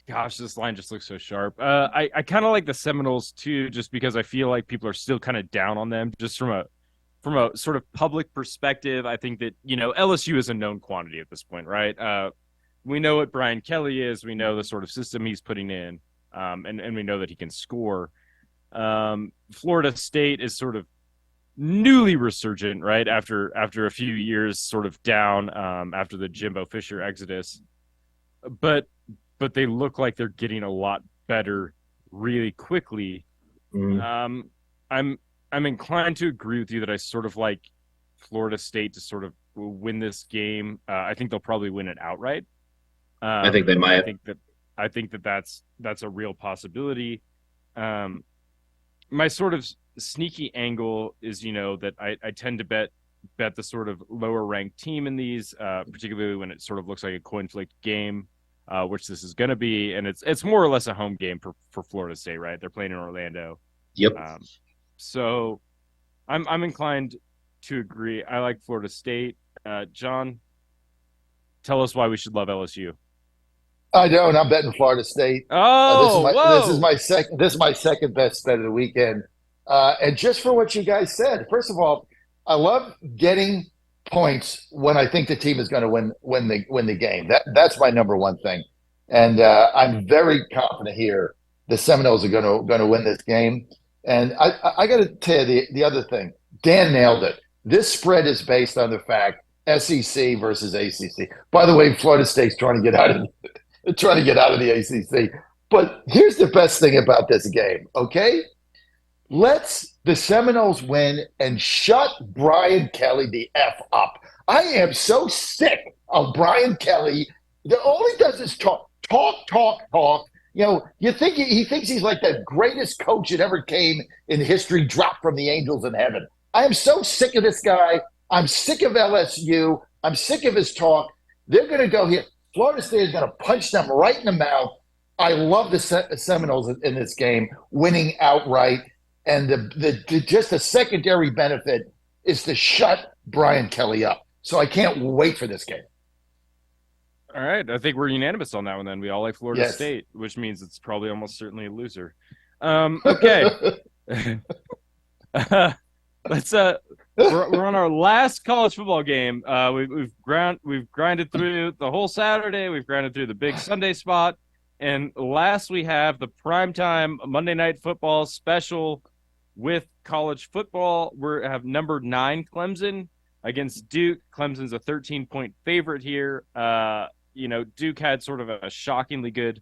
Gosh, this line just looks so sharp. I kind of like the Seminoles too, just because I feel like people are still kind of down on them, just from a sort of public perspective. I think that LSU is a known quantity at this point, right? We know what Brian Kelly is. We know the sort of system he's putting in, and we know that he can score. Florida State is sort of newly resurgent, right? After a few years sort of down, after the Jimbo Fisher exodus. But they look like they're getting a lot better really quickly. I'm inclined to agree with you that I sort of like Florida State to sort of win this game. I think they'll probably win it outright. I think they might. I think that's a real possibility. My sort of sneaky angle is, that I tend to bet the sort of lower ranked team in these, particularly when it sort of looks like a coin flip game, which this is going to be, and it's more or less a home game for Florida State, right? They're playing in Orlando. Yep. So I'm inclined to agree. I like Florida State. John, tell us why we should love LSU. I don't. I'm betting Florida State. This is my second best bet of the weekend. And just for what you guys said, first of all, I love getting points when I think the team is going to win the game. That's my number one thing, and I'm very confident here the Seminoles are going to win this game. And I got to tell you the other thing. Dan nailed it. This spread is based on the fact SEC versus ACC. By the way, Florida State's trying to get out of trying to get out of the ACC. But here's the best thing about this game, okay? Let's the Seminoles win and shut Brian Kelly the F up. I am so sick of Brian Kelly. All he does is talk, talk, talk, talk. You know, you think he thinks he's like the greatest coach that ever came in history, dropped from the angels in heaven. I am so sick of this guy. I'm sick of LSU. I'm sick of his talk. They're going to go here. Florida State is going to punch them right in the mouth. I love the Seminoles in this game, winning outright. And just the secondary benefit is to shut Brian Kelly up. So I can't wait for this game. All right. I think we're unanimous on that one then. We all like Florida Yes. State, which means it's probably almost certainly a loser. Okay. Let's we're on our last college football game. We've grinded through the whole Saturday. We've grinded through the big Sunday spot. And last we have the primetime Monday Night Football special with college football. We have number 9 Clemson against Duke. Clemson's a 13-point favorite here. Duke had sort of a shockingly good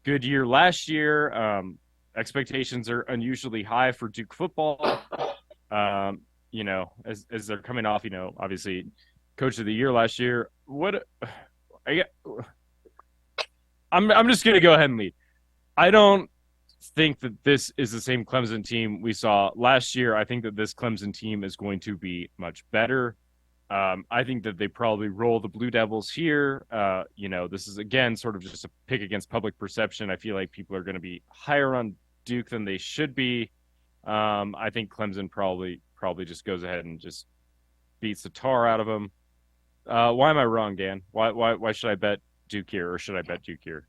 year last year. Expectations are unusually high for Duke football. As they're coming off, obviously coach of the year last year. I'm just going to go ahead and lead. I don't think that this is the same Clemson team we saw last year. I think that this Clemson team is going to be much better. I think that they probably roll the Blue Devils here. This is, again, sort of just a pick against public perception. I feel like people are going to be higher on Duke than they should be. I think Clemson probably just goes ahead and just beats the tar out of them. Why am I wrong, Dan? Why should I bet Duke here, or should I bet Duke here?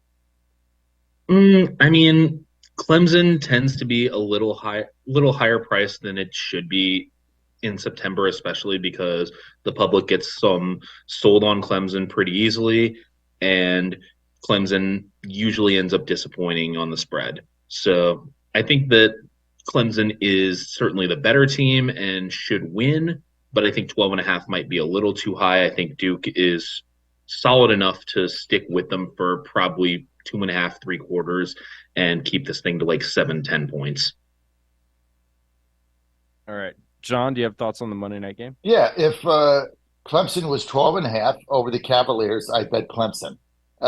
I mean, Clemson tends to be a little higher priced than it should be in September, especially because the public gets sold on Clemson pretty easily, and Clemson usually ends up disappointing on the spread. So I think that Clemson is certainly the better team and should win, but I think 12.5 might be a little too high. I think Duke is solid enough to stick with them for probably 2.5, 3 quarters and keep this thing to like 7-10 points. All right. John, do you have thoughts on the Monday night game? Yeah, if Clemson was 12.5 over the Cavaliers, I bet Clemson.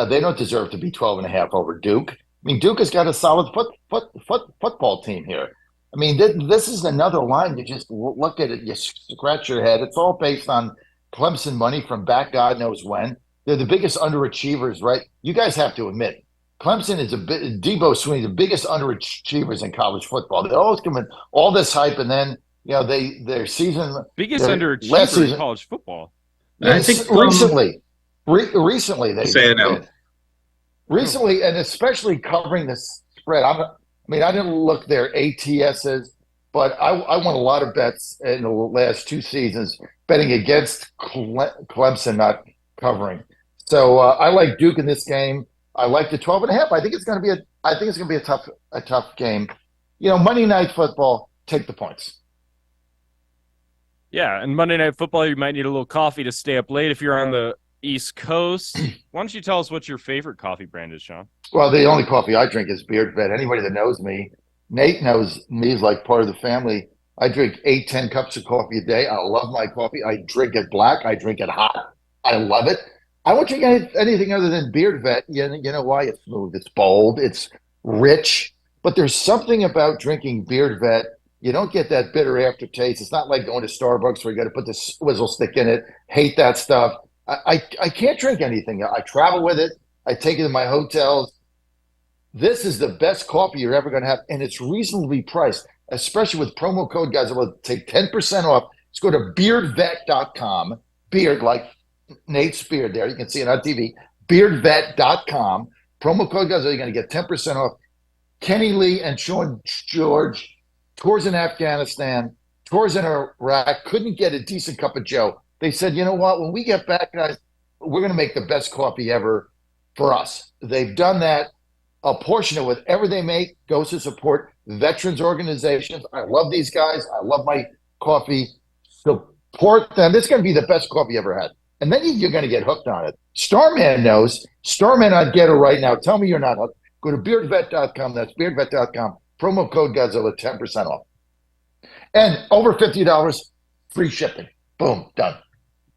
They don't deserve to be 12.5 over Duke. I mean, Duke has got a solid football team here. I mean, this is another line. You just look at it, you scratch your head. It's all based on Clemson money from back God knows when. They're the biggest underachievers, right? You guys have to admit, Clemson is Debo Sweeney, the biggest underachievers in college football. They always come in all this hype, and then their season biggest underachiever in college football. I think recently they say no. Recently, and especially covering the spread. I didn't look their ATSs, but I won a lot of bets in the last 2 seasons betting against Clemson not covering. So I like Duke in this game. I like the 12.5. I think it's going to be a tough game. Monday Night Football. Take the points. Yeah, and Monday Night Football, you might need a little coffee to stay up late if you're on the East Coast. Why don't you tell us what your favorite coffee brand is, Sean? Well, the only coffee I drink is Beard Vet. Anybody that knows me, Nate knows me as like part of the family. I drink 8-10 cups of coffee a day. I love my coffee. I drink it black. I drink it hot. I love it. I won't drink anything other than Beard Vet. You know why? It's smooth. It's bold. It's rich. But there's something about drinking Beard Vet. You don't get that bitter aftertaste. It's not like going to Starbucks where you got to put the swizzle stick in it. Hate that stuff. I can't drink anything. I travel with it. I take it to my hotels. This is the best coffee you're ever going to have, and it's reasonably priced, especially with promo code guys. I will take 10% off. Let's go to beardvet.com. Beard, like Nate's beard there. You can see it on TV. Beardvet.com. Promo code guys, you're going to get 10% off. Kenny Lee and Sean George. Tours in Afghanistan, tours in Iraq, couldn't get a decent cup of Joe. They said, you know what, when we get back, guys, we're going to make the best coffee ever for us. They've done that. A portion of whatever they make goes to support veterans organizations. I love these guys. I love my coffee. Support them. This is going to be the best coffee you ever had. and then you're going to get hooked on it. Starman knows. Starman on Getter right now. Tell me you're not hooked. Go to beardvet.com. That's beardvet.com. Promo code Godzilla, 10% off. And over $50, free shipping. Boom, done.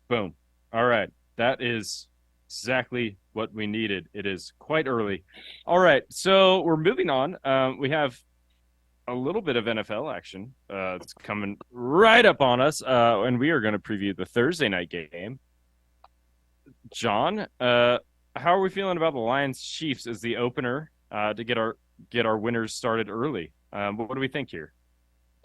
Boom. All right. That is exactly what we needed. It is quite early. All right. So we're moving on. We have a little bit of NFL action. It's coming right up on us. And we are going to preview the Thursday night game. John, how are we feeling about the Lions Chiefs as the opener to get our winners started early? What do we think here?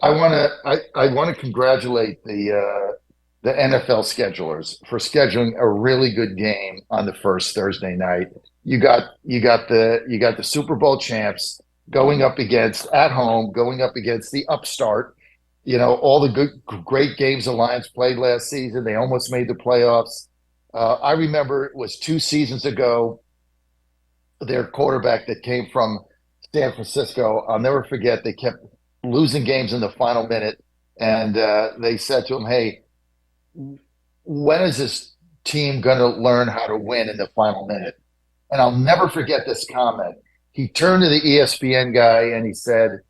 I want to congratulate the NFL schedulers for scheduling a really good game on the first Thursday night. You got the Super Bowl champs going up against the upstart. All the great games the Lions played last season. They almost made the playoffs. I remember it was 2 seasons ago. Their quarterback that came from San Francisco, I'll never forget. They kept losing games in the final minute, and they said to him, "Hey, when is this team going to learn how to win in the final minute?" And I'll never forget this comment. He turned to the ESPN guy and he said,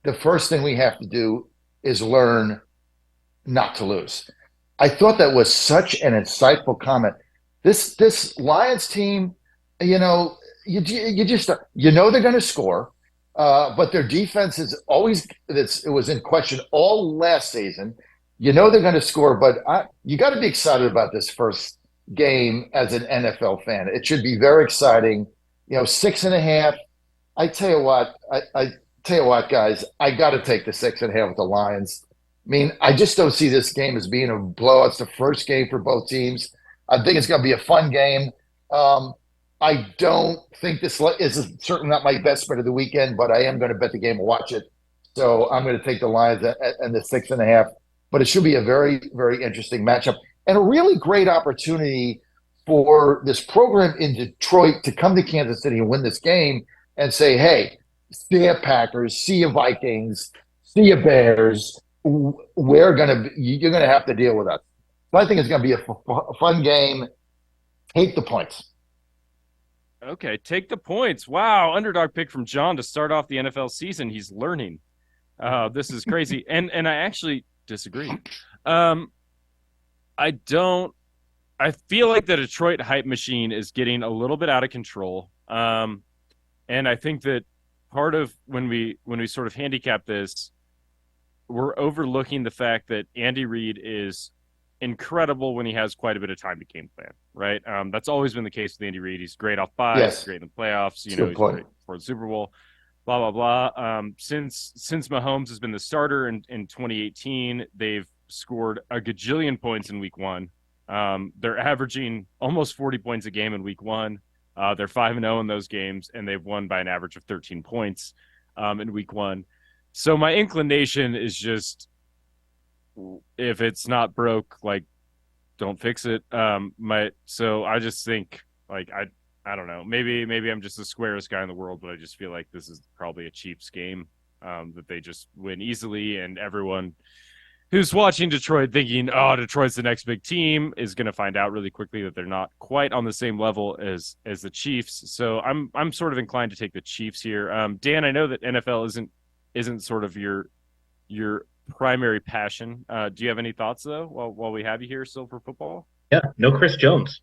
"The first thing we have to do is learn not to lose." I thought that was such an insightful comment. This Lions team, you just they're going to score, but their defense is always it was in question all last season. They're going to score, but you got to be excited about this first game as an NFL fan. It should be very exciting. 6.5. I tell you what, guys, I got to take the 6.5 with the Lions. I mean, I just don't see this game as being a blowout. It's the first game for both teams. I think it's going to be a fun game. I don't think this is certainly not my best bet of the weekend, but I am going to bet the game and watch it. So I'm going to take the Lions and the 6.5. But it should be a very, very interesting matchup and a really great opportunity for this program in Detroit to come to Kansas City and win this game and say, "Hey, see ya Packers, see ya Vikings, see ya Bears. You're going to have to deal with us." So I think it's going to be a fun game. Take the points. Okay, take the points. Wow, underdog pick from John to start off the NFL season. He's learning. This is crazy. And I actually disagree. I feel like the Detroit hype machine is getting a little bit out of control. And I think that part of when we sort of handicap this, we're overlooking the fact that Andy Reid is incredible when he has quite a bit of time to game plan, right? That's always been the case with Andy Reid. He's great off byes, Yes. great in the playoffs, he's Good point. great for the Super Bowl, blah, blah, blah. Since Mahomes has been the starter in 2018, they've scored a gajillion points in week one. They're averaging almost 40 points a game in week one. They're 5-0 in those games, and they've won by an average of 13 points in week one. So my inclination is just, if it's not broke, like, don't fix it. So I just think, like, I don't know. Maybe I'm just the squarest guy in the world, but I just feel like this is probably a Chiefs game that they just win easily, and everyone who's watching Detroit thinking, "Oh, Detroit's the next big team," is going to find out really quickly that they're not quite on the same level as the Chiefs. So I'm sort of inclined to take the Chiefs here. Dan, I know that NFL isn't sort of your primary passion. Do you have any thoughts though while we have you here still for football? Yeah, no Chris Jones.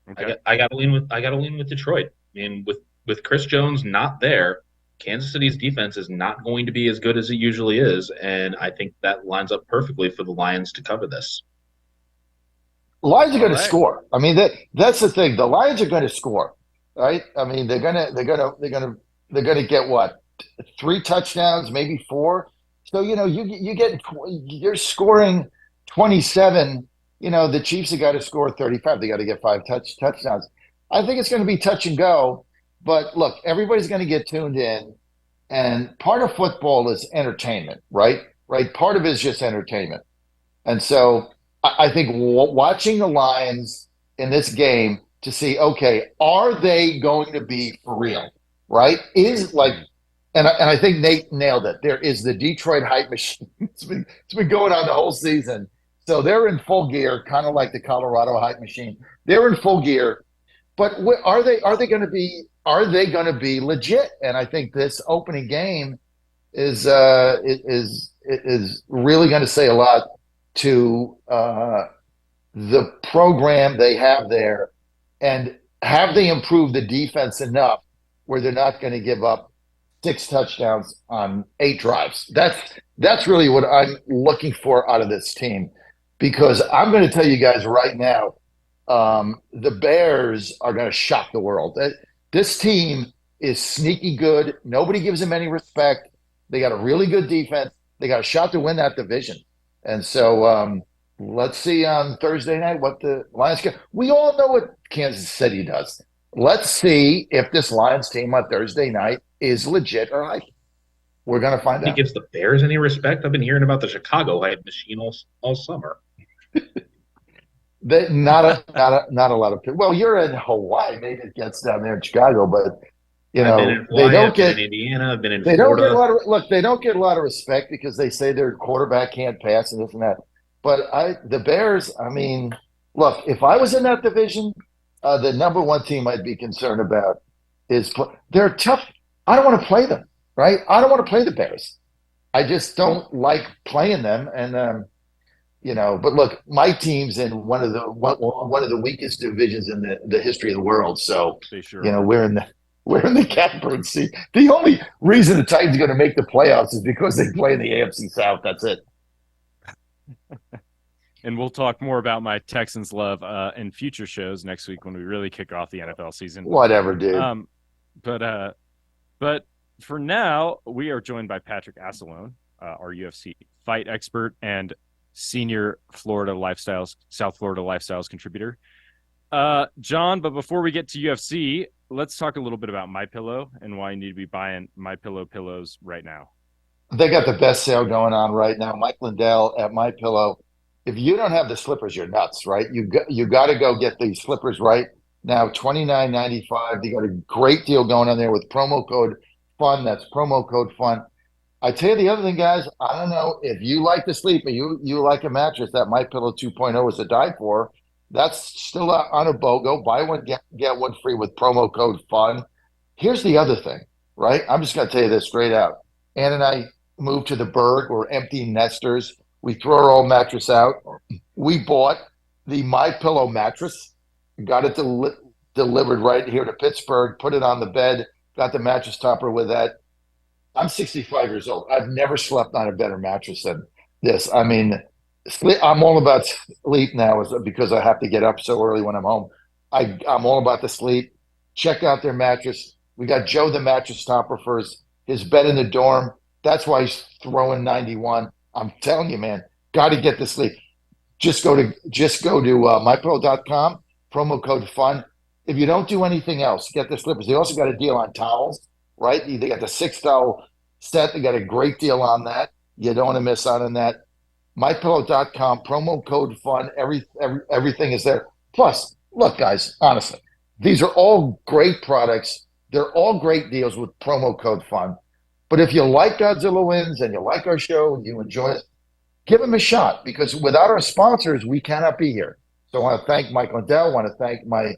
Okay. I got to lean with Detroit. I mean, with Chris Jones not there, Kansas City's defense is not going to be as good as it usually is, and I think that lines up perfectly for the Lions to cover this. The Lions are going to All right. score. I mean, that's the thing. The Lions are going to score, right? I mean, they're gonna get what, 3 touchdowns, maybe 4. So you're scoring 27. The Chiefs have got to score 35. They got to get 5 touchdowns. I think it's going to be touch and go. But look, everybody's going to get tuned in, and part of football is entertainment, right? Right. Part of it is just entertainment, and so I think watching the Lions in this game to see, okay, are they going to be for real? Right? And I think Nate nailed it. There is the Detroit hype machine. It's been going on the whole season. So they're in full gear, kind of like the Colorado hype machine. They're in full gear, but are they? Are they going to be? Are they going to be legit? And I think this opening game is really going to say a lot to the program they have there, and have they improved the defense enough where they're not going to give up 6 touchdowns on 8 drives? That's really what I'm looking for out of this team, because I'm going to tell you guys right now, the Bears are going to shock the world. This team is sneaky good. Nobody gives them any respect. They got a really good defense. They got a shot to win that division. And so let's see on Thursday night what the Lions get. We all know what Kansas City does. Let's see if this Lions team on Thursday night is legit or not. We're going to find out. He gives the Bears any respect? I've been hearing about the Chicago hype machine all summer. Not a lot of people. Well, you're in Hawaii. Maybe it gets down there in Chicago, but you know, I've been in Hawaii, they don't I've get been in Indiana. I've been in they Florida. don't get a lot of look. They don't get a lot of respect because they say their quarterback can't pass and this and that. But the Bears. I mean, look, if I was in that division, the number one team I'd be concerned about is they're tough. I don't want to play them, right? I don't want to play the Bears. I just don't like playing them, and you know. But look, my team's in one of the weakest divisions in the history of the world. So Sure. you know, we're in the catbird seat. The only reason the Titans are going to make the playoffs is because they play in the AFC South. That's it. And we'll talk more about my Texans love in future shows next week when we really kick off the NFL season. Whatever, dude. But for now, we are joined by Patrick Asselone, our UFC fight expert and senior South Florida Lifestyles contributor. John, but before we get to UFC, let's talk a little bit about MyPillow and why you need to be buying MyPillow pillows right now. They got the best sale going on right now. Mike Lindell at MyPillow. If you don't have the slippers, you're nuts, right? You got to go get these slippers right now. $29.95. They got a great deal going on there with promo code FUN. That's promo code FUN. I tell you the other thing, guys. I don't know if you like to sleep or you like a mattress. That MyPillow 2.0 is to die for. That's still on a BOGO. Buy one, get one free with promo code FUN. Here's the other thing, right? I'm just going to tell you this straight out. Ann and I moved to the Berg. We're empty nesters. We throw our old mattress out. We bought the MyPillow mattress, got it delivered right here to Pittsburgh, put it on the bed, got the mattress topper with that. I'm 65 years old. I've never slept on a better mattress than this. I mean, I'm all about sleep now because I have to get up so early when I'm home. I'm all about the sleep. Check out their mattress. We got Joe the mattress topper for his bed in the dorm. That's why he's throwing 91. I'm telling you, man, got to get the sleep. Just go to mypillow.com, promo code FUN. If you don't do anything else, get the slippers. They also got a deal on towels, right? They got the 6 towel set. They got a great deal on that. You don't want to miss out on that. mypillow.com, promo code FUN. Everything is there. Plus, look, guys, honestly, these are all great products. They're all great deals with promo code FUN. But if you like Godzilla Wins and you like our show and you enjoy it, give them a shot, because without our sponsors, we cannot be here. So I want to thank Mike Lindell. I want to thank MyPillow.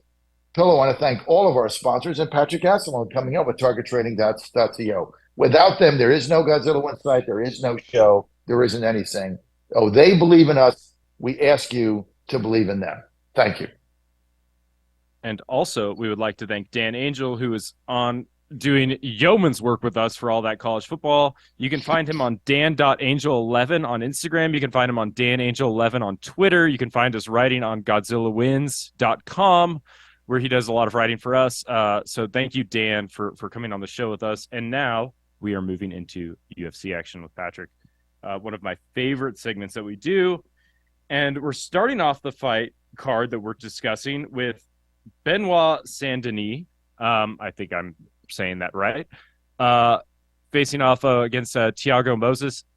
I want to thank all of our sponsors and Patrick Asselone coming up with TargetTrading.co. Without them, there is no Godzilla Wins site. There is no show. There isn't anything. Oh, they believe in us. We ask you to believe in them. Thank you. And also, we would like to thank Dan Angel, who is on doing yeoman's work with us for all that college football. You can find him on dan.angel11 on Instagram. You can find him on danangel11 on Twitter. You can find us writing on godzillawins.com, where he does a lot of writing for us. So thank you, Dan, for coming on the show with us. And now we are moving into UFC action with Patrick, one of my favorite segments that we do. And we're starting off the fight card that we're discussing with Benoit Saint-Denis. I think I'm saying that right. Facing off against Thiago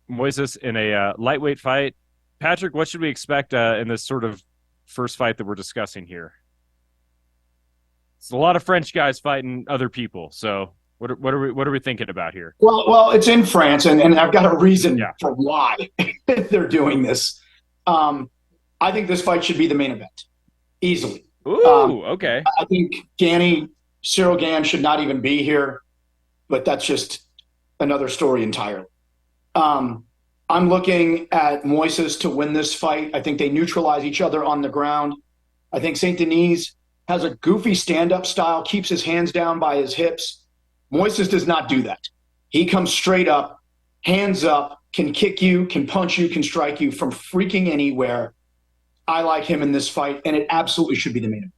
Moises in a lightweight fight. Patrick, what should we expect in this sort of first fight that we're discussing here? It's a lot of French guys fighting other people. So what are we thinking about here? Well, it's in France, and I've got a reason for why they're doing this. I think this fight should be the main event, easily. Ooh, okay. I think Cyril Gann should not even be here, but that's just another story entirely. I'm looking at Moises to win this fight. I think they neutralize each other on the ground. I think St. Denis has a goofy stand-up style, keeps his hands down by his hips. Moises does not do that. He comes straight up, hands up, can kick you, can punch you, can strike you from freaking anywhere. I like him in this fight, and it absolutely should be the main event.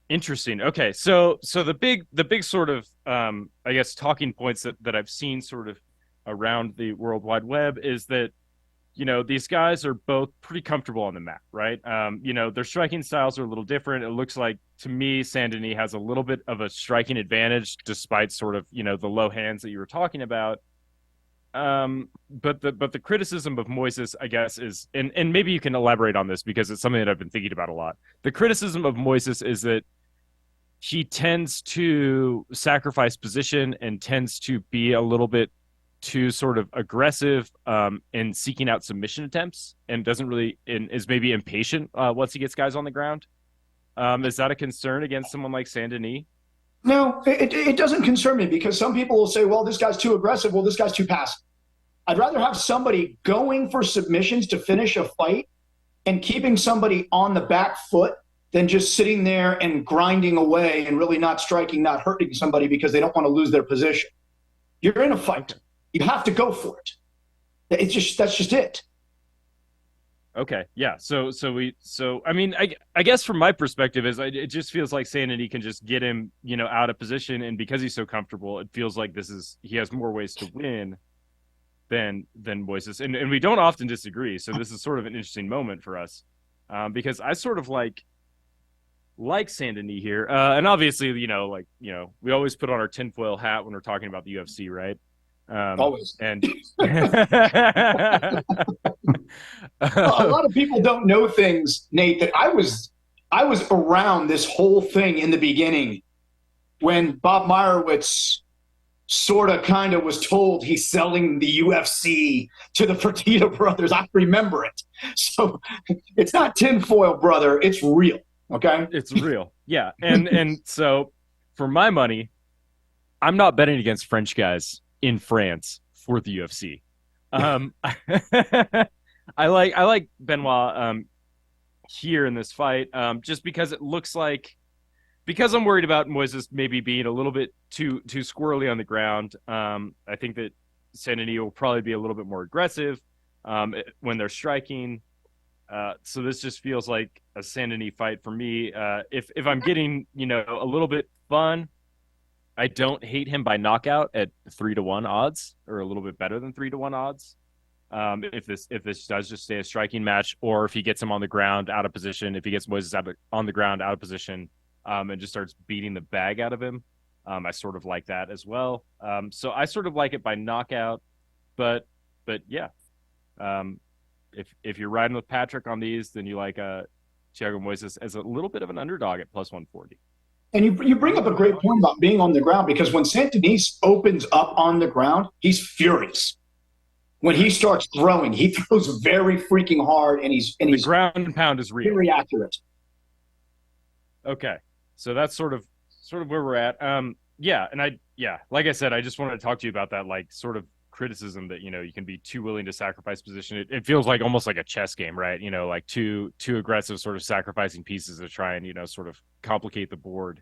Interesting. Okay, so the big sort of I guess talking points that I've seen sort of around the World Wide Web is that these guys are both pretty comfortable on the mat, right? Their striking styles are a little different. It looks like to me Saint Denis has a little bit of a striking advantage despite sort of the low hands that you were talking about. But the criticism of Moises, I guess, is and maybe you can elaborate on this because it's something that I've been thinking about a lot. The criticism of Moises is that he tends to sacrifice position and tends to be a little bit too sort of aggressive in seeking out submission attempts and doesn't really and is maybe impatient once he gets guys on the ground. Is that a concern against someone like Saint Denis? No, it doesn't concern me because some people will say, well, this guy's too aggressive. Well, this guy's too passive. I'd rather have somebody going for submissions to finish a fight and keeping somebody on the back foot than just sitting there and grinding away and really not striking, not hurting somebody because they don't want to lose their position. You're in a fight. You have to go for it. That's just it. Okay, yeah. So I mean, I guess from my perspective is it just feels like Saint Denis can just get him out of position, and because he's so comfortable, it feels like he has more ways to win than Moises, and we don't often disagree. So this is sort of an interesting moment for us because I sort of like Saint Denis here, and obviously we always put on our tinfoil hat when we're talking about the UFC, right? Always. And a lot of people don't know things, Nate, that I was around this whole thing in the beginning when Bob Meyerowitz sort of kind of was told he's selling the UFC to the Fertitta brothers. I remember it. So it's not tinfoil, brother. It's real. Okay. It's real. Yeah. And so for my money, I'm not betting against French guys in France for the UFC. I like Benoit here in this fight just because it looks like, because I'm worried about Moises maybe being a little bit too squirrely on the ground. I think that Saint Denis will probably be a little bit more aggressive when they're striking. So this just feels like a Saint Denis fight for me. If I'm getting a little bit fun, I don't hate him by knockout at 3-1 odds, or a little bit better than 3-1 odds. If this does just stay a striking match, or if he gets him on the ground out of position, if he gets Moises on the ground out of position, and just starts beating the bag out of him, I sort of like that as well. So I sort of like it by knockout, but yeah. If you're riding with Patrick on these, then you like Thiago Moises as a little bit of an underdog at plus 140. And you bring up a great point about being on the ground, because when Saint Denis opens up on the ground, he's furious. When he starts throwing, he throws very freaking hard, and he's ground and pound is real. Very accurate. Okay, so that's sort of where we're at. Like I said, I just wanted to talk to you about that, like, sort of criticism that you can be too willing to sacrifice position. It feels like almost like a chess game, right? Like too aggressive, sort of sacrificing pieces to try and sort of complicate the board.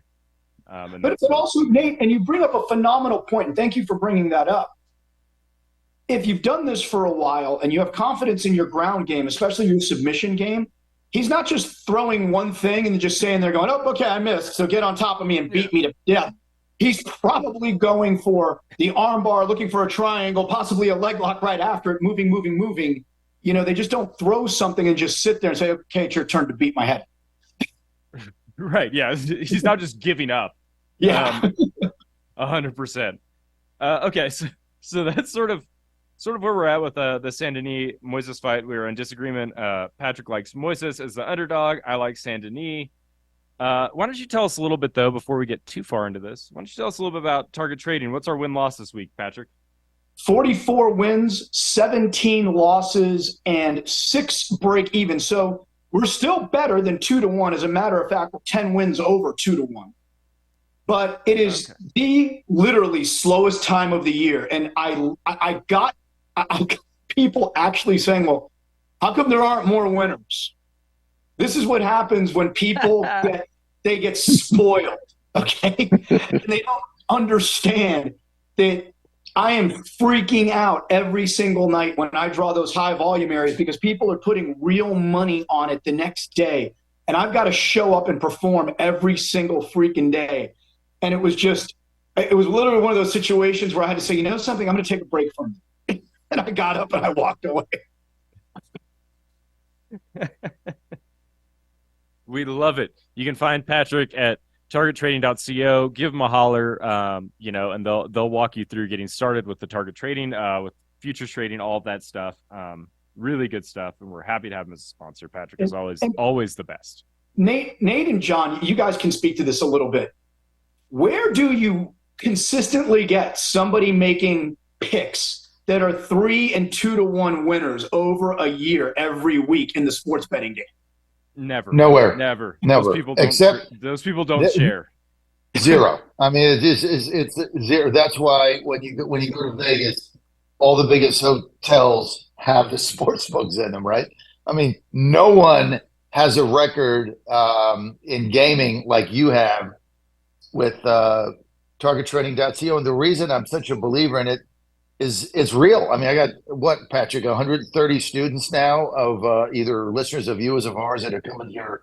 But also, Nate, and you bring up a phenomenal point, and thank you for bringing that up. If you've done this for a while and you have confidence in your ground game, especially your submission game, he's not just throwing one thing and just saying they're going, oh, okay, I missed, so get on top of me and beat me to death. He's probably going for the armbar, looking for a triangle, possibly a leg lock right after it, moving. They just don't throw something and just sit there and say, okay, it's your turn to beat my head. Right, yeah. He's not just giving up. Yeah. 100%. Okay, so that's sort of where we're at with the Saint Denis Moises fight. We were in disagreement. Patrick likes Moises as the underdog. I like Saint Denis. Why don't you tell us a little bit, though, before we get too far into this? Why don't you tell us a little bit about target trading? What's our win-loss this week, Patrick? 44 wins, 17 losses, and 6 break even. So we're still better than 2-1. As a matter of fact, we're 10 wins over 2-1. But it is the literally slowest time of the year. And I got people actually saying, well, how come there aren't more winners? This is what happens when people get spoiled, okay? And they don't understand that I am freaking out every single night when I draw those high volume areas because people are putting real money on it the next day. And I've got to show up and perform every single freaking day. And it was literally one of those situations where I had to say, you know something, I'm going to take a break from it. And I got up and I walked away. We love it. You can find Patrick at targettrading.co. Give them a holler, and they'll walk you through getting started with the target trading, with futures trading, all of that stuff. Really good stuff, and we're happy to have him as a sponsor. Patrick is always the best. Nate and John, you guys can speak to this a little bit. Where do you consistently get somebody making picks that are 3 and 2-1 winners over a year every week in the sports betting game? Never. Nowhere. Never. Never. Those people don't share. Zero. I mean, it's zero. That's why when you go to Vegas, all the biggest hotels have the sports books in them, right? I mean, no one has a record in gaming like you have with targettrading.co. And the reason I'm such a believer in it is it's real. I mean, I got Patrick, 130 students now of either listeners of you as of ours that are coming to your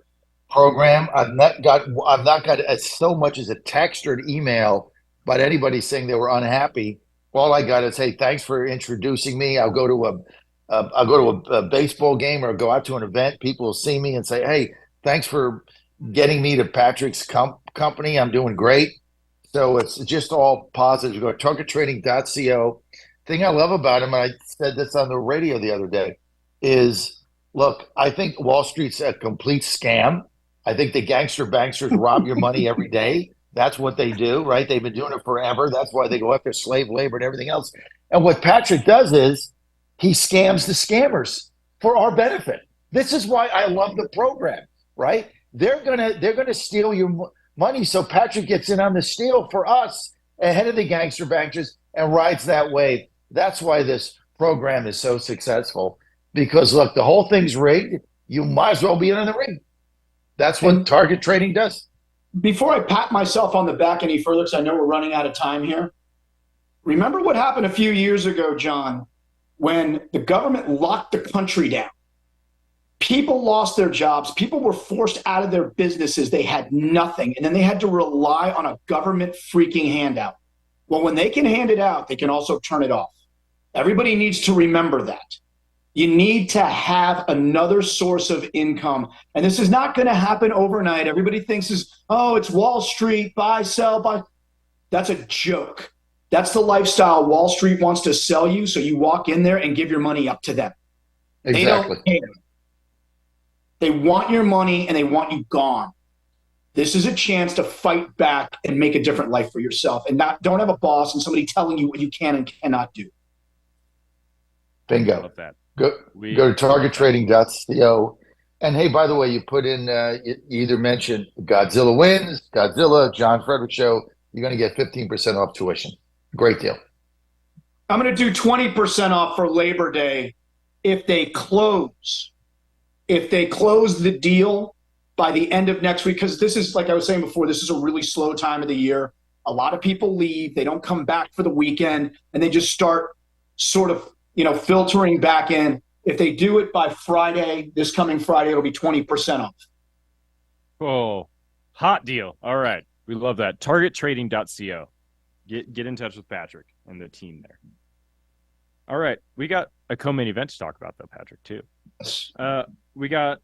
program. I've not got so much as a text or an email about anybody saying they were unhappy. All I got is, hey, thanks for introducing me. I'll go to a baseball game or go out to an event. People will see me and say, hey, thanks for getting me to Patrick's company. I'm doing great. So it's just all positive. You go to targettrading.co. Thing I love about him, and I said this on the radio the other day, is look, I think Wall Street's a complete scam. I think the gangster banksters rob your money every day. That's what they do, right? They've been doing it forever. That's why they go after slave labor and everything else. And what Patrick does is he scams the scammers for our benefit. This is why I love the program, right? They're gonna steal your money, so Patrick gets in on the steal for us ahead of the gangster bankers and rides that wave. That's why this program is so successful. Because look, the whole thing's rigged. You might as well be in on the rig. That's what target trading does. Before I pat myself on the back any further, because I know we're running out of time here, remember what happened a few years ago, John, when the government locked the country down? People lost their jobs. People were forced out of their businesses. They had nothing. And then they had to rely on a government freaking handout. Well, when they can hand it out, they can also turn it off. Everybody needs to remember that. You need to have another source of income. And this is not going to happen overnight. Everybody thinks it's Wall Street, buy, sell, buy. That's a joke. That's the lifestyle Wall Street wants to sell you. So you walk in there and give your money up to them. Exactly. They don't care. They want your money and they want you gone. This is a chance to fight back and make a different life for yourself and don't have a boss and somebody telling you what you can and cannot do. Bingo. Love that. Go to targettrading.co. And hey, by the way, you put in, you either mentioned Godzilla WINZ, Godzilla, John Frederick Show. You're going to get 15% off tuition. Great deal. I'm going to do 20% off for Labor Day if they close. If they close the deal by the end of next week, because this is, like I was saying before, this is a really slow time of the year. A lot of people leave. They don't come back for the weekend, and they just start sort of, filtering back in. If they do it by Friday, this coming Friday, it'll be 20% off. Oh, hot deal. All right. We love that. Targettrading.co. Get in touch with Patrick and the team there. All right. We got a co-main event to talk about, though, Patrick, too. We got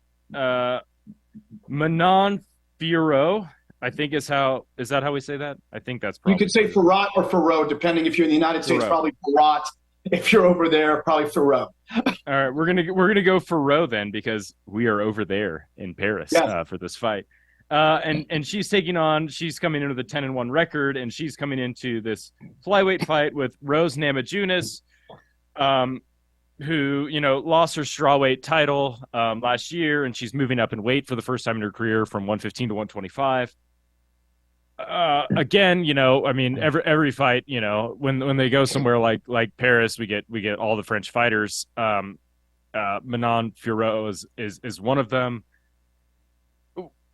Manon Fiorot, I think is that how we say that? I think that's probably. You could say Farrat or Farot, depending if you're in the United States, probably Farrat. If you're over there, probably Farot. All right, we're gonna go Farot then, because we are over there in Paris for this fight. And she's coming into the 10-1 record, and she's coming into this flyweight fight with Rose Namajunas, who, lost her strawweight title last year, and she's moving up in weight for the first time in her career from 115 to 125. Again, every fight, when they go somewhere like Paris, we get all the French fighters. Manon Fiorot is one of them.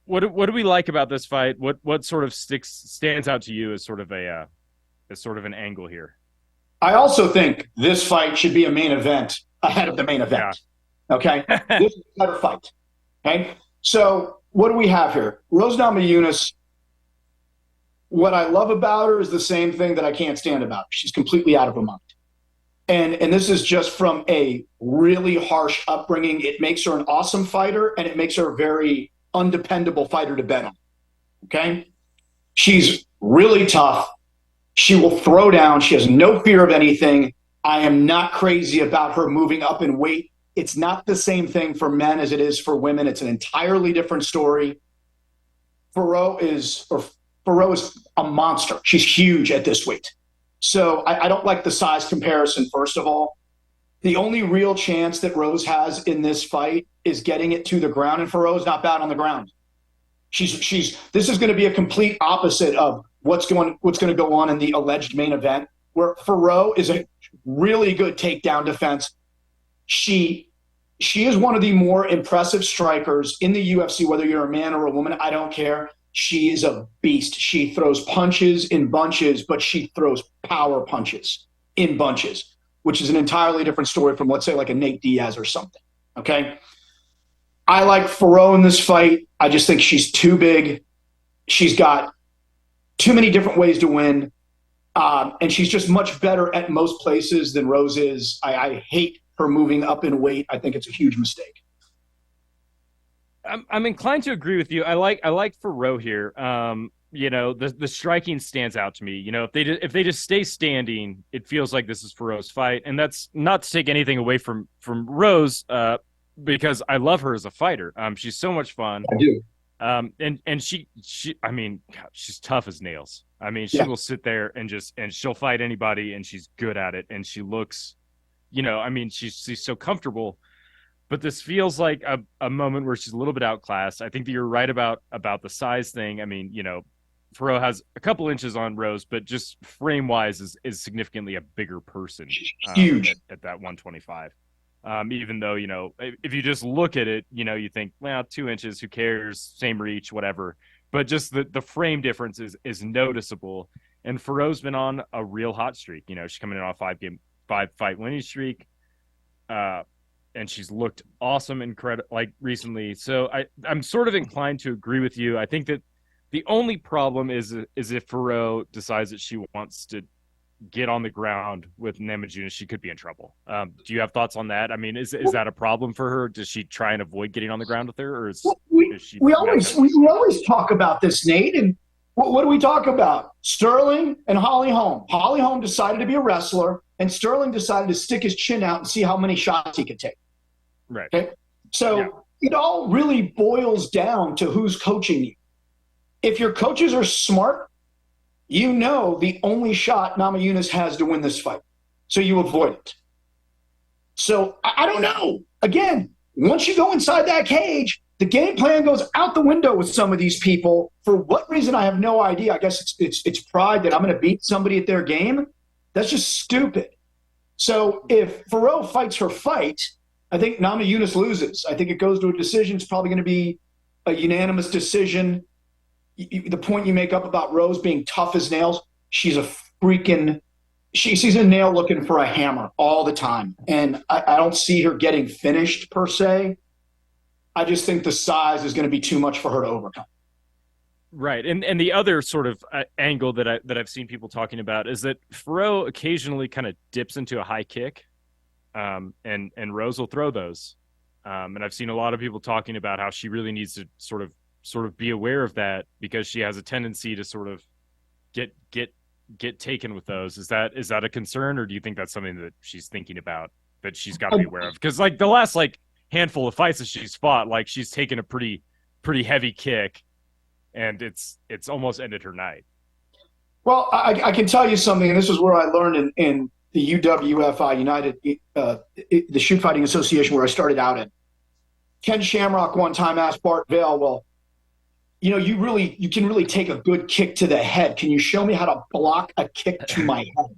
What do we like about this fight? What sort of stands out to you as sort of an angle here? I also think this fight should be a main event ahead of the main event. Yeah. Okay, this is a better fight. Okay, so what do we have here? Rose Namajunas. What I love about her is the same thing that I can't stand about her. She's completely out of her mind. And this is just from a really harsh upbringing. It makes her an awesome fighter, and it makes her a very undependable fighter to bet on. Okay? She's really tough. She will throw down. She has no fear of anything. I am not crazy about her moving up in weight. It's not the same thing for men as it is for women. It's an entirely different story. Fiorot is a monster. She's huge at this weight. So I don't like the size comparison, first of all. The only real chance that Rose has in this fight is getting it to the ground, and Fiorot's not bad on the ground. This is going to be a complete opposite of what's going to go on in the alleged main event, where Fiorot is a really good takedown defense. She is one of the more impressive strikers in the UFC, whether you're a man or a woman, I don't care. She is a beast. She throws punches in bunches, but she throws power punches in bunches, which is an entirely different story from, let's say, like a Nate Diaz or something. Okay? I like Fiorot in this fight. I just think she's too big. She's got too many different ways to win. And she's just much better at most places than Rose is. I hate her moving up in weight. I think it's a huge mistake. I'm inclined to agree with you. I like Fiorot here. The striking stands out to me. If they just stay standing, it feels like this is Fiorot's fight, and that's not to take anything away from Rose, because I love her as a fighter. She's so much fun. I do. And she I mean, God, she's tough as nails. I mean, she will sit there and she'll fight anybody, and she's good at it, and she looks, she's so comfortable. But this feels like a moment where she's a little bit outclassed. I think that you're right about the size thing. I mean, Fiorot has a couple inches on Rose, but just frame wise is significantly a bigger person. She's huge at that 125. Even though, if you just look at it, you think, well, 2 inches, who cares? Same reach, whatever. But just the frame difference is noticeable. And Fiorot's been on a real hot streak. She's coming in on a 5-fight winning streak. And she's looked awesome, recently. So I'm sort of inclined to agree with you. I think that the only problem is if Fiorot decides that she wants to get on the ground with Namajunas, she could be in trouble. Do you have thoughts on that? I mean, is that a problem for her? Does she try and avoid getting on the ground with her, or is she? We always talk about this, Nate. And what do we talk about? Sterling and Holly Holm. Holly Holm decided to be a wrestler, and Sterling decided to stick his chin out and see how many shots he could take. Right. Okay. So it all really boils down to who's coaching you. If your coaches are smart, the only shot Namajunas has to win this fight. So you avoid it. So I don't know. Again, once you go inside that cage, the game plan goes out the window with some of these people. For what reason, I have no idea. I guess it's pride that I'm going to beat somebody at their game. That's just stupid. So if Fiorot fights her fight, I think Namajunas loses. I think it goes to a decision. It's probably going to be a unanimous decision. The point you make up about Rose being tough as nails, she's she's a nail looking for a hammer all the time. And I don't see her getting finished per se. I just think the size is going to be too much for her to overcome. Right. And the other sort of angle that I've seen people talking about is that Fiorot occasionally kind of dips into a high kick. And Rose will throw those. And I've seen a lot of people talking about how she really needs to sort of be aware of that, because she has a tendency to sort of get taken with those. Is that a concern, or do you think that's something that she's thinking about, that she's got to be aware of? Because the last handful of fights that she's fought, she's taken a pretty heavy kick, and it's almost ended her night. Well, I can tell you something, and this is where I learned in the UWFI, the Shoot Fighting Association, where I started out in. Ken Shamrock one time asked Bart Vale, well, you can really take a good kick to the head. Can you show me how to block a kick to my head?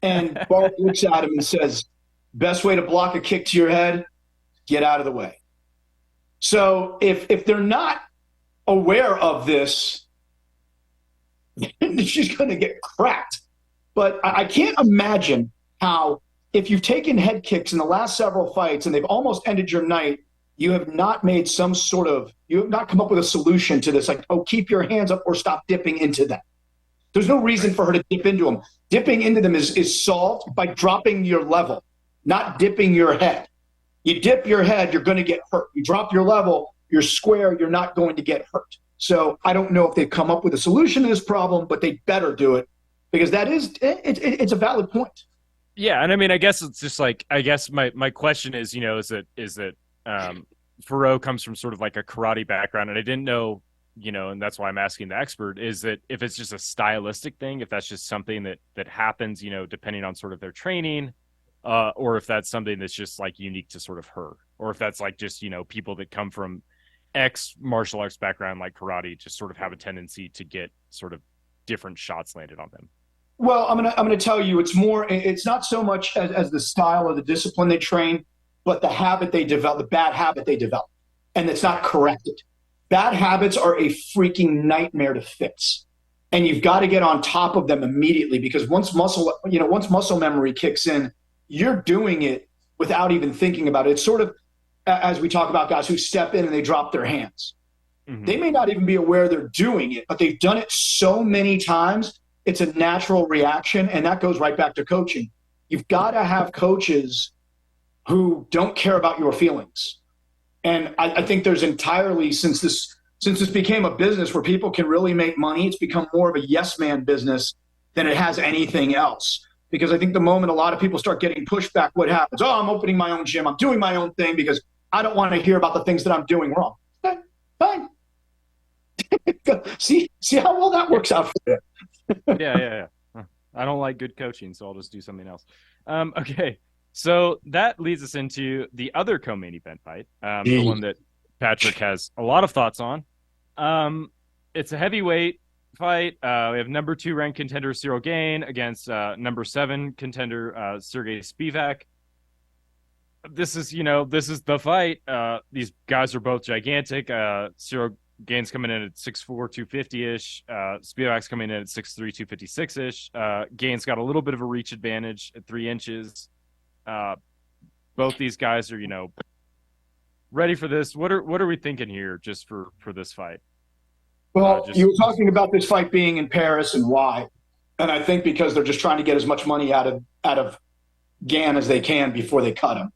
And Bart looks at him and says, best way to block a kick to your head, get out of the way. So if they're not aware of this, she's going to get cracked. But I can't imagine how, if you've taken head kicks in the last several fights and they've almost ended your night, you have not made you have not come up with a solution to this, like, oh, keep your hands up or stop dipping into them. There's no reason for her to dip into them. Dipping into them is solved by dropping your level, not dipping your head. You dip your head, you're going to get hurt. You drop your level, you're square, you're not going to get hurt. So I don't know if they've come up with a solution to this problem, but they better do it, because it's a valid point. Yeah, and I mean, I guess it's just like, I guess my question is, is that Faro comes from sort of like a karate background, and I didn't know, and that's why I'm asking the expert, is that if it's just a stylistic thing, if that's just something that happens, depending on sort of their training, or if that's something that's just like unique to sort of her, or if that's like just, people that come from X martial arts background like karate just sort of have a tendency to get sort of different shots landed on them. Well, I'm gonna tell you, it's not so much as the style or the discipline they train, but the habit they develop, the bad habit they develop, and it's not corrected. Bad habits are a freaking nightmare to fix, and you've got to get on top of them immediately, because once muscle memory kicks in, you're doing it without even thinking about it. It's sort of as we talk about guys who step in and they drop their hands. Mm-hmm. They may not even be aware they're doing it, but they've done it so many times, it's a natural reaction, and that goes right back to coaching. You've got to have coaches who don't care about your feelings. And I think there's entirely, since this became a business where people can really make money, it's become more of a yes man business than it has anything else. Because I think the moment a lot of people start getting pushback, what happens? Oh, I'm opening my own gym. I'm doing my own thing because I don't want to hear about the things that I'm doing wrong. Okay, fine. see how well that works out for you. Yeah. I don't like good coaching, so I'll just do something else. Okay. So that leads us into the other co-main event fight, the one that Patrick has a lot of thoughts on. It's a heavyweight fight. We have number 2 ranked contender Cyril Gane against number 7 contender Sergey Spivak. This is the fight. These guys are both gigantic. Cyril Gane's coming in at 6'4", 250-ish. Spivak's coming in at 6'3", 256-ish. Gane's got a little bit of a reach advantage at 3 inches. Both these guys are, ready for this. What are we thinking here just for this fight? Well, you were talking about this fight being in Paris and why. And I think because they're just trying to get as much money out of Gane as they can before they cut him.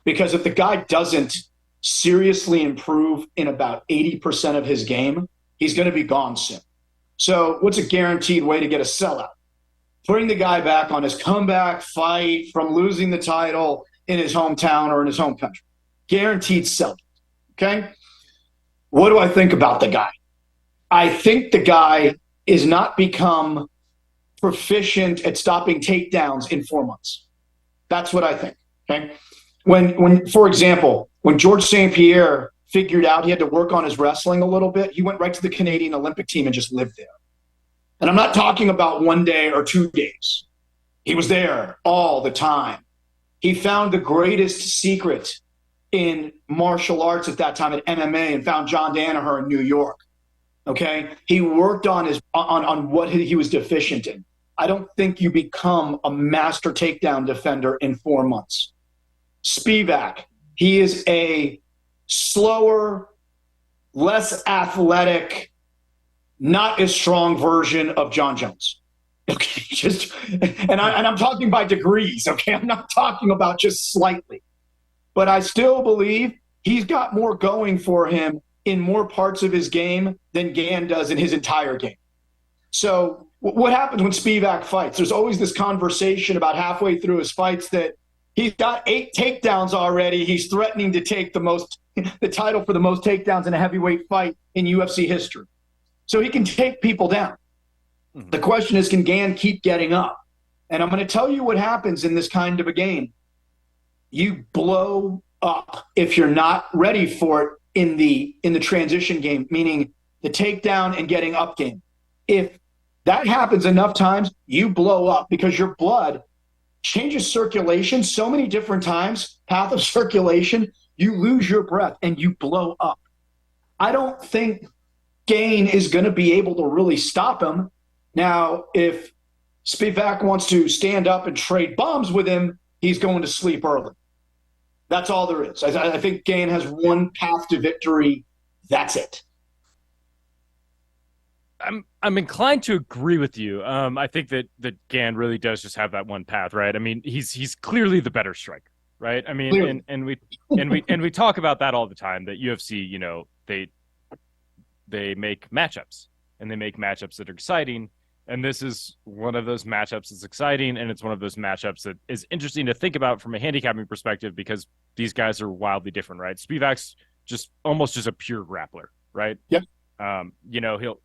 Because if the guy doesn't seriously improve in about 80% of his game, he's going to be gone soon. So what's a guaranteed way to get a sellout? Bring the guy back on his comeback fight from losing the title in his hometown or in his home country. Guaranteed sellout. Okay? What do I think about the guy? I think the guy is not become proficient at stopping takedowns in 4 months. That's what I think. Okay. When, for example, when George St. Pierre figured out he had to work on his wrestling a little bit, he went right to the Canadian Olympic team and just lived there. And I'm not talking about 1 day or 2 days. He was there all the time. He found the greatest secret in martial arts at that time, at MMA, and found John Danaher in New York. Okay, he worked on what he was deficient in. I don't think you become a master takedown defender in 4 months. Spivak, he is a slower, less athletic, not as strong version of John Jones. Okay, and I'm talking by degrees. Okay, I'm not talking about just slightly, but I still believe he's got more going for him in more parts of his game than Gane does in his entire game. So what happens when Spivak fights? There's always this conversation about halfway through his fights that he's got 8 takedowns already. He's threatening to take the title for the most takedowns in a heavyweight fight in UFC history. So he can take people down. Mhm. The question is, can Gann keep getting up? And I'm going to tell you what happens in this kind of a game. You blow up if you're not ready for it in the transition game, meaning the takedown and getting up game. If that happens enough times, you blow up because your blood changes circulation so many different times, path of circulation, you lose your breath and you blow up. I don't think Gann is going to be able to really stop him. Now, if Spivak wants to stand up and trade bombs with him, he's going to sleep early. That's all there is. I think Gann has one path to victory. That's it. I'm inclined to agree with you. I think that Gann really does just have that one path, right? I mean, he's clearly the better striker, right? I mean, Clearly. and we talk about that all the time. That UFC, you know, they make matchups and they make matchups that are exciting. And this is one of those matchups that's exciting, and it's one of those matchups that is interesting to think about from a handicapping perspective because these guys are wildly different, right? Spivak's just almost just a pure grappler, right? Yep. You know,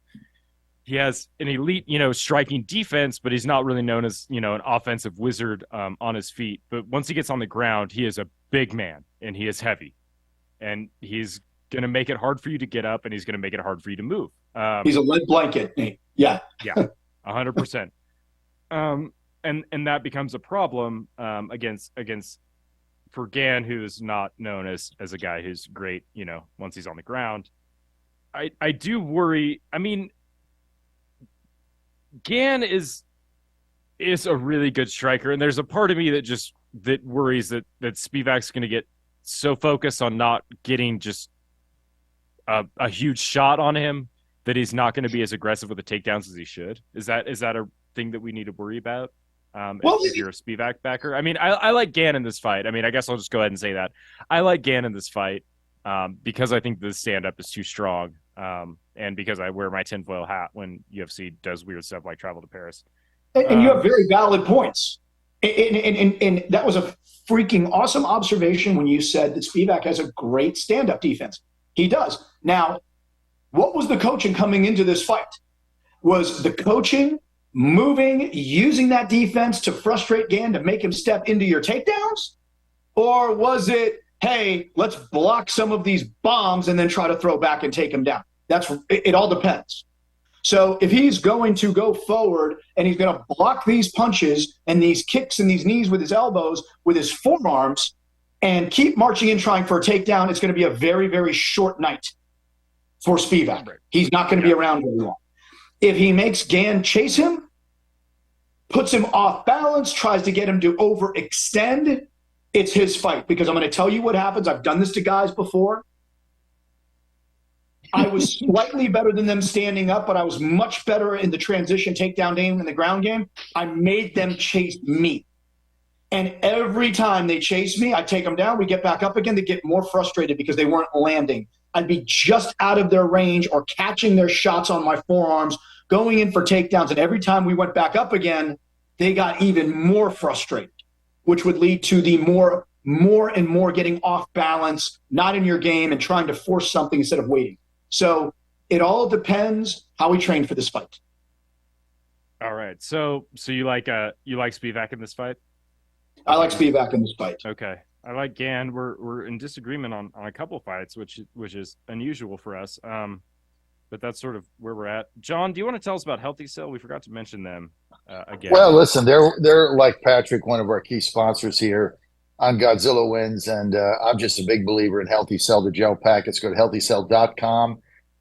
he has an elite, you know, striking defense, but he's not really known as, you know, an offensive wizard on his feet. But once he gets on the ground, he is a big man and he is heavy, and he's going to make it hard for you to get up, and he's going to make it hard for you to move. He's a lead blanket, Nate. Yeah. Yeah. 100%. And that becomes a problem against for Gann, who is not known as a guy who's great, you know, once he's on the ground. I do worry. I mean, Gann is a really good striker, and there's a part of me that worries that Spivak's going to get so focused on not getting just a huge shot on him that he's not going to be as aggressive with the takedowns as he should. Is that a thing that we need to worry about? If you're a Spivak backer, I mean, I like Gann in this fight. I mean, I guess I'll just go ahead and say that I like Gann in this fight because I think the stand-up is too strong, and because I wear my tinfoil hat when UFC does weird stuff like travel to Paris. And you have very valid points. And that was a freaking awesome observation when you said that Spivak has a great stand-up defense. He does. Now, what was the coaching coming into this fight? Was the coaching moving, using that defense to frustrate Gann to make him step into your takedowns? Or was it, hey, let's block some of these bombs and then try to throw back and take him down? It all depends. So if he's going to go forward and he's going to block these punches and these kicks and these knees with his elbows, with his forearms, and keep marching in trying for a takedown, it's going to be a very, very short night for Spivak. He's not going to be around very long. If he makes Gann chase him, puts him off balance, tries to get him to overextend, it's his fight. Because I'm going to tell you what happens. I've done this to guys before. I was slightly better than them standing up, but I was much better in the transition takedown game and the ground game. I made them chase me. And every time they chase me, I take them down. We get back up again. They get more frustrated because they weren't landing. I'd be just out of their range or catching their shots on my forearms, going in for takedowns. And every time we went back up again, they got even more frustrated, which would lead to the more and more getting off balance, not in your game, and trying to force something instead of waiting. So it all depends how we train for this fight. All right. So you like Spivak in this fight? I like Spivak in this fight. Okay. I like Gann. We're in disagreement on a couple fights, which is unusual for us. But that's sort of where we're at. John, do you want to tell us about Healthy Cell? We forgot to mention them again. Well, listen, they're like Patrick, one of our key sponsors here on Godzilla WINZ, and I'm just a big believer in Healthy Cell, the gel packets. Go to healthycell.com.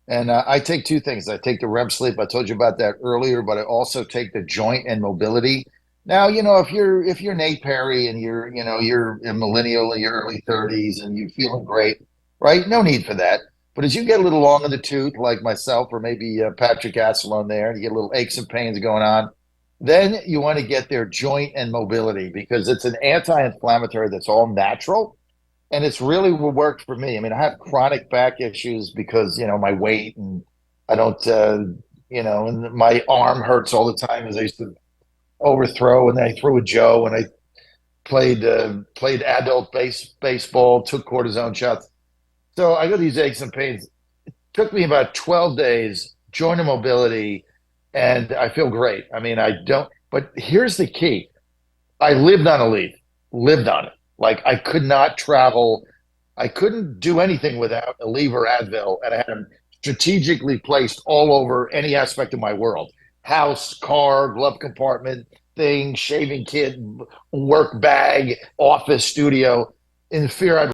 And I take two things. I take the REM sleep. I told you about that earlier, but I also take the joint and mobility. Now, you know, if you're Nate Perry and you're a millennial in your early 30s and you're feeling great, right? No need for that. But as you get a little long in the tooth, like myself or maybe Patrick Asselon there, and you get a little aches and pains going on, then you want to get their joint and mobility because it's an anti-inflammatory that's all natural. And it's really what worked for me. I mean, I have chronic back issues because, you know, my weight, and I don't, and my arm hurts all the time as I used to overthrow, and I threw a Joe, and I played adult baseball, took cortisone shots. So I got these aches and pains. It took me about 12 days joint mobility, and I feel great. I mean, I don't, but here's the key. I lived on a leaf, lived on it. Like I could not travel. I couldn't do anything without a leave or Advil, and I had them strategically placed all over any aspect of my world: house, car, glove compartment, thing, shaving kit, work bag, office, studio. In fear, I'd